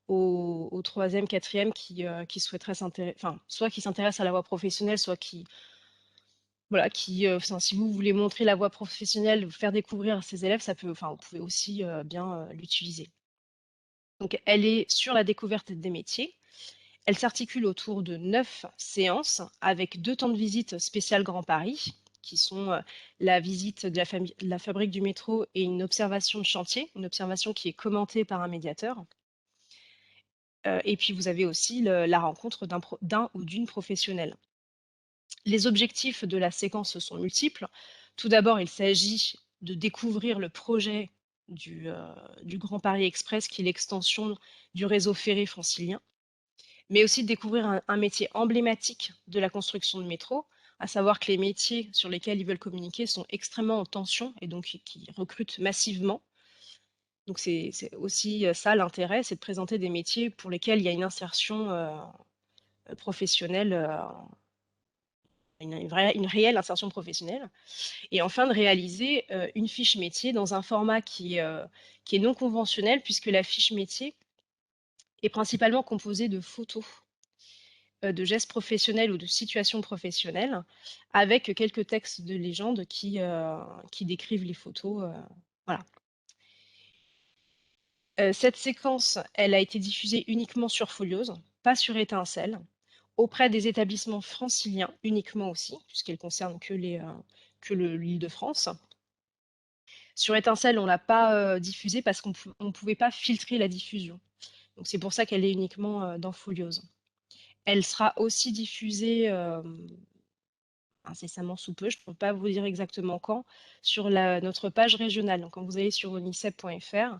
aux 3e, 4e qui souhaiteraient soit qui s'intéressent à la voie professionnelle, soit si vous voulez montrer la voie professionnelle, faire découvrir à ses élèves, vous pouvez aussi bien l'utiliser. Donc, elle est sur la découverte des métiers. Elle s'articule autour de 9 séances avec 2 temps de visite spéciales Grand Paris, qui sont la visite de la fabrique du métro et une observation de chantier, une observation qui est commentée par un médiateur. Et puis vous avez aussi la rencontre d'un ou d'une professionnelle. Les objectifs de la séquence sont multiples. Tout d'abord, il s'agit de découvrir le projet du Grand Paris Express, qui est l'extension du réseau ferré francilien, mais aussi de découvrir un métier emblématique de la construction de métro, à savoir que les métiers sur lesquels ils veulent communiquer sont extrêmement en tension et donc qui recrutent massivement. Donc c'est aussi ça l'intérêt, c'est de présenter des métiers pour lesquels il y a une insertion professionnelle, une réelle insertion professionnelle. Et enfin de réaliser une fiche métier dans un format qui est non conventionnel, puisque la fiche métier est principalement composée de photos de gestes professionnels ou de situations professionnelles, avec quelques textes de légende qui décrivent les photos. Voilà. Cette séquence, elle a été diffusée uniquement sur Foliose, pas sur Étincelle, auprès des établissements franciliens uniquement aussi, puisqu'elle concerne que l'Île-de-France. Sur Étincelle, on ne l'a pas diffusée parce qu'on ne pouvait pas filtrer la diffusion. Donc c'est pour ça qu'elle est uniquement dans Foliose. Elle sera aussi diffusée incessamment sous peu, je ne peux pas vous dire exactement quand, sur notre page régionale. Donc quand vous allez sur onicep.fr,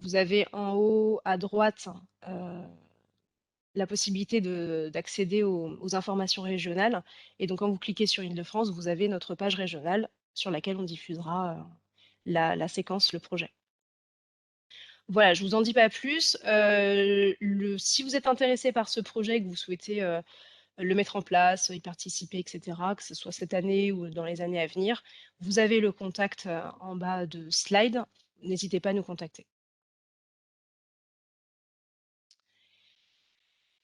vous avez en haut à droite la possibilité d'accéder aux informations régionales. Et donc quand vous cliquez sur Île-de-France, vous avez notre page régionale sur laquelle on diffusera la séquence, le projet. Voilà, je ne vous en dis pas plus. Si vous êtes intéressé par ce projet, que vous souhaitez le mettre en place, y participer, etc., que ce soit cette année ou dans les années à venir, vous avez le contact en bas de slide. N'hésitez pas à nous contacter.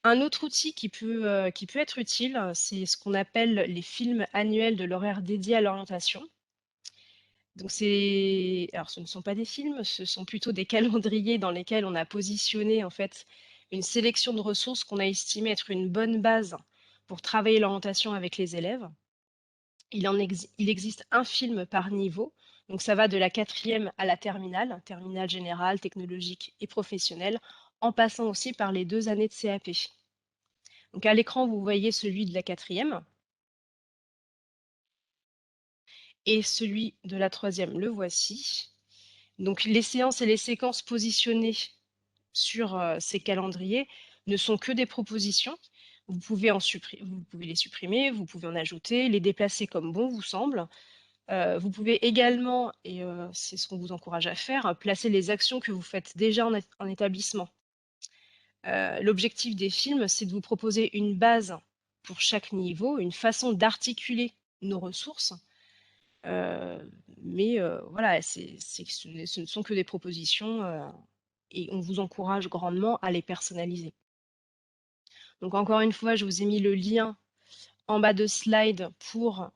Un autre outil qui peut être utile, c'est ce qu'on appelle les films annuels de l'horaire dédié à l'orientation. Donc alors ce ne sont pas des films, ce sont plutôt des calendriers dans lesquels on a positionné en fait une sélection de ressources qu'on a estimé être une bonne base pour travailler l'orientation avec les élèves. Il existe un film par niveau, donc ça va de la 4e à la terminale générale, technologique et professionnelle, en passant aussi par les 2 années de CAP. Donc à l'écran, vous voyez celui de la 4e. Et celui de la 3e, le voici. Donc les séances et les séquences positionnées sur ces calendriers ne sont que des propositions. Vous pouvez les supprimer, vous pouvez en ajouter, les déplacer comme bon vous semble. Vous pouvez également, et c'est ce qu'on vous encourage à faire, placer les actions que vous faites déjà en établissement. L'objectif des films, c'est de vous proposer une base pour chaque niveau, une façon d'articuler nos ressources. Mais voilà, ce ne sont que des propositions et on vous encourage grandement à les personnaliser. Donc encore une fois, je vous ai mis le lien en bas de slide pour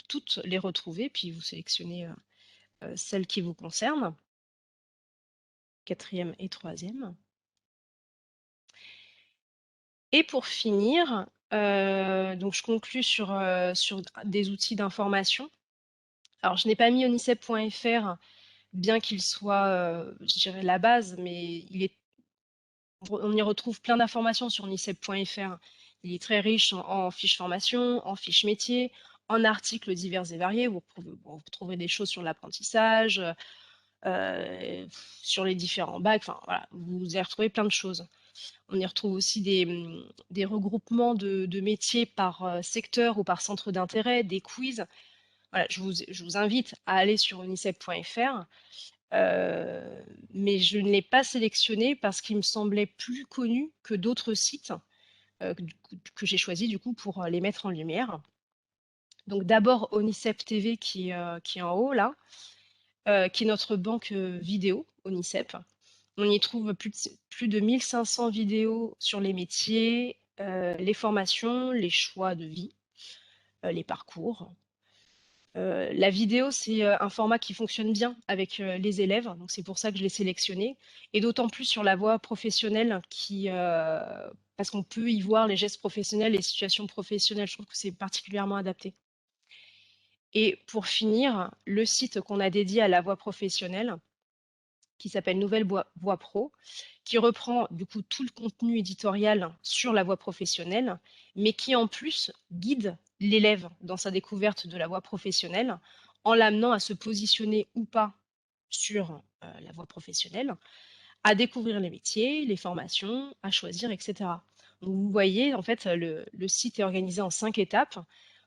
toutes les retrouver, puis vous sélectionnez celles qui vous concernent, 4e et 3e. Et pour finir, donc je conclus sur des outils d'information. Alors je n'ai pas mis onicep.fr, bien qu'il soit, je dirais, la base, mais on y retrouve plein d'informations sur onicep.fr. Il est très riche en fiches formation, en fiches métiers, en articles divers et variés. Vous trouverez des choses sur l'apprentissage, sur les différents bacs. Enfin, voilà, vous y retrouvez plein de choses. On y retrouve aussi des regroupements de métiers par secteur ou par centre d'intérêt, des quiz. Voilà, je vous invite à aller sur onicep.fr. Mais je ne l'ai pas sélectionné parce qu'il me semblait plus connu que d'autres sites que j'ai choisi du coup pour les mettre en lumière. Donc d'abord Onicep TV qui est en haut là, qui est notre banque vidéo Onicep. On y trouve plus de 1500 vidéos sur les métiers, les formations, les choix de vie, les parcours. La vidéo, c'est un format qui fonctionne bien avec les élèves, donc c'est pour ça que je l'ai sélectionné, et d'autant plus sur la voie professionnelle, parce qu'on peut y voir les gestes professionnels, les situations professionnelles, je trouve que c'est particulièrement adapté. Et pour finir, le site qu'on a dédié à la voie professionnelle, qui s'appelle Nouvelle Voie Pro, qui reprend du coup tout le contenu éditorial sur la voie professionnelle, mais qui en plus guide l'élève dans sa découverte de la voie professionnelle en l'amenant à se positionner ou pas sur la voie professionnelle, à découvrir les métiers, les formations, à choisir, etc. Donc, vous voyez, en fait, le site est organisé en 5 étapes.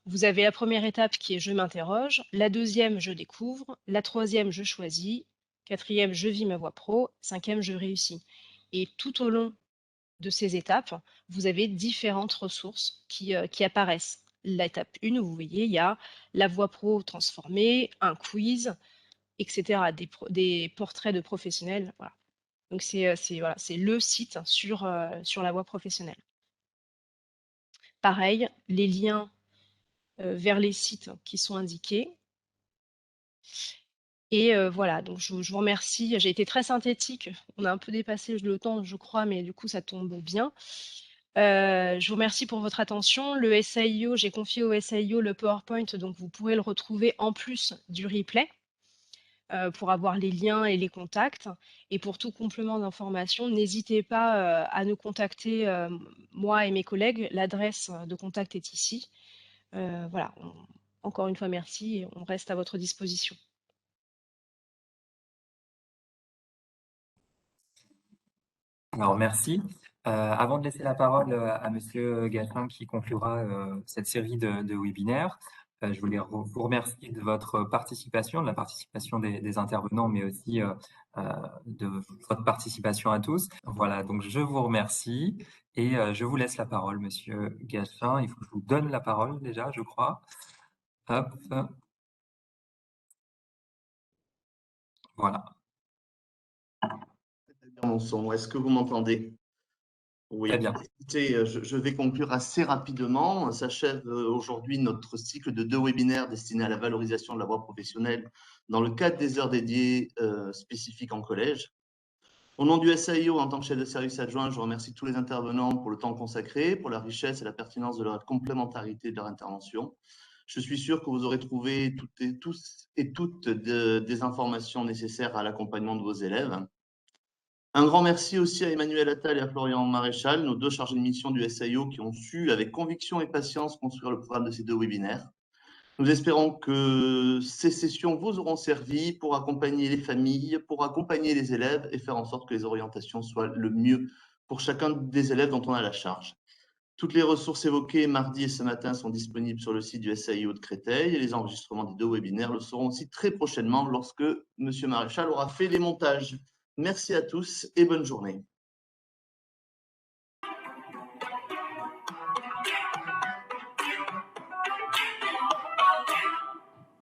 Vous avez la première étape qui est je m'interroge, la deuxième je découvre, la troisième je choisis, quatrième je vis ma voie pro, cinquième je réussis. Et tout au long de ces étapes, vous avez différentes ressources qui apparaissent. L'étape 1, vous voyez, il y a la voie pro transformée, un quiz, etc., des portraits de professionnels. Voilà. Donc, c'est le site sur la voie professionnelle. Pareil, les liens vers les sites qui sont indiqués. Et voilà, donc je vous remercie. J'ai été très synthétique. On a un peu dépassé le temps, je crois, mais du coup, ça tombe bien. Je vous remercie pour votre attention. Le SAIO, j'ai confié au SAIO le PowerPoint, donc vous pourrez le retrouver en plus du replay pour avoir les liens et les contacts. Et pour tout complément d'information, n'hésitez pas à nous contacter, moi et mes collègues. L'adresse de contact est ici. Voilà, encore une fois, merci et on reste à votre disposition. Alors, merci. Avant de laisser la parole à Monsieur Gaffin qui conclura cette série de webinaires, je voulais vous remercier de votre participation, de la participation des intervenants, mais aussi de votre participation à tous. Voilà, donc je vous remercie et je vous laisse la parole, Monsieur Gaffin. Il faut que je vous donne la parole déjà, je crois. Hop, voilà. Mon son, est-ce que vous m'entendez? Oui. Très bien. Écoutez, je vais conclure assez rapidement. S'achève aujourd'hui notre cycle de 2 webinaires destinés à la valorisation de la voie professionnelle dans le cadre des heures dédiées spécifiques en collège. Au nom du SAIO, en tant que chef de service adjoint, je remercie tous les intervenants pour le temps consacré, pour la richesse et la pertinence de leur complémentarité de leur intervention. Je suis sûr que vous aurez trouvé tous et toutes des informations nécessaires à l'accompagnement de vos élèves. Un grand merci aussi à Emmanuel Attal et à Florian Maréchal, nos 2 chargés de mission du SAIO qui ont su, avec conviction et patience, construire le programme de ces 2 webinaires. Nous espérons que ces sessions vous auront servi pour accompagner les familles, pour accompagner les élèves et faire en sorte que les orientations soient le mieux pour chacun des élèves dont on a la charge. Toutes les ressources évoquées mardi et ce matin sont disponibles sur le site du SAIO de Créteil et les enregistrements des 2 webinaires le seront aussi très prochainement lorsque M. Maréchal aura fait les montages. Merci à tous et bonne journée.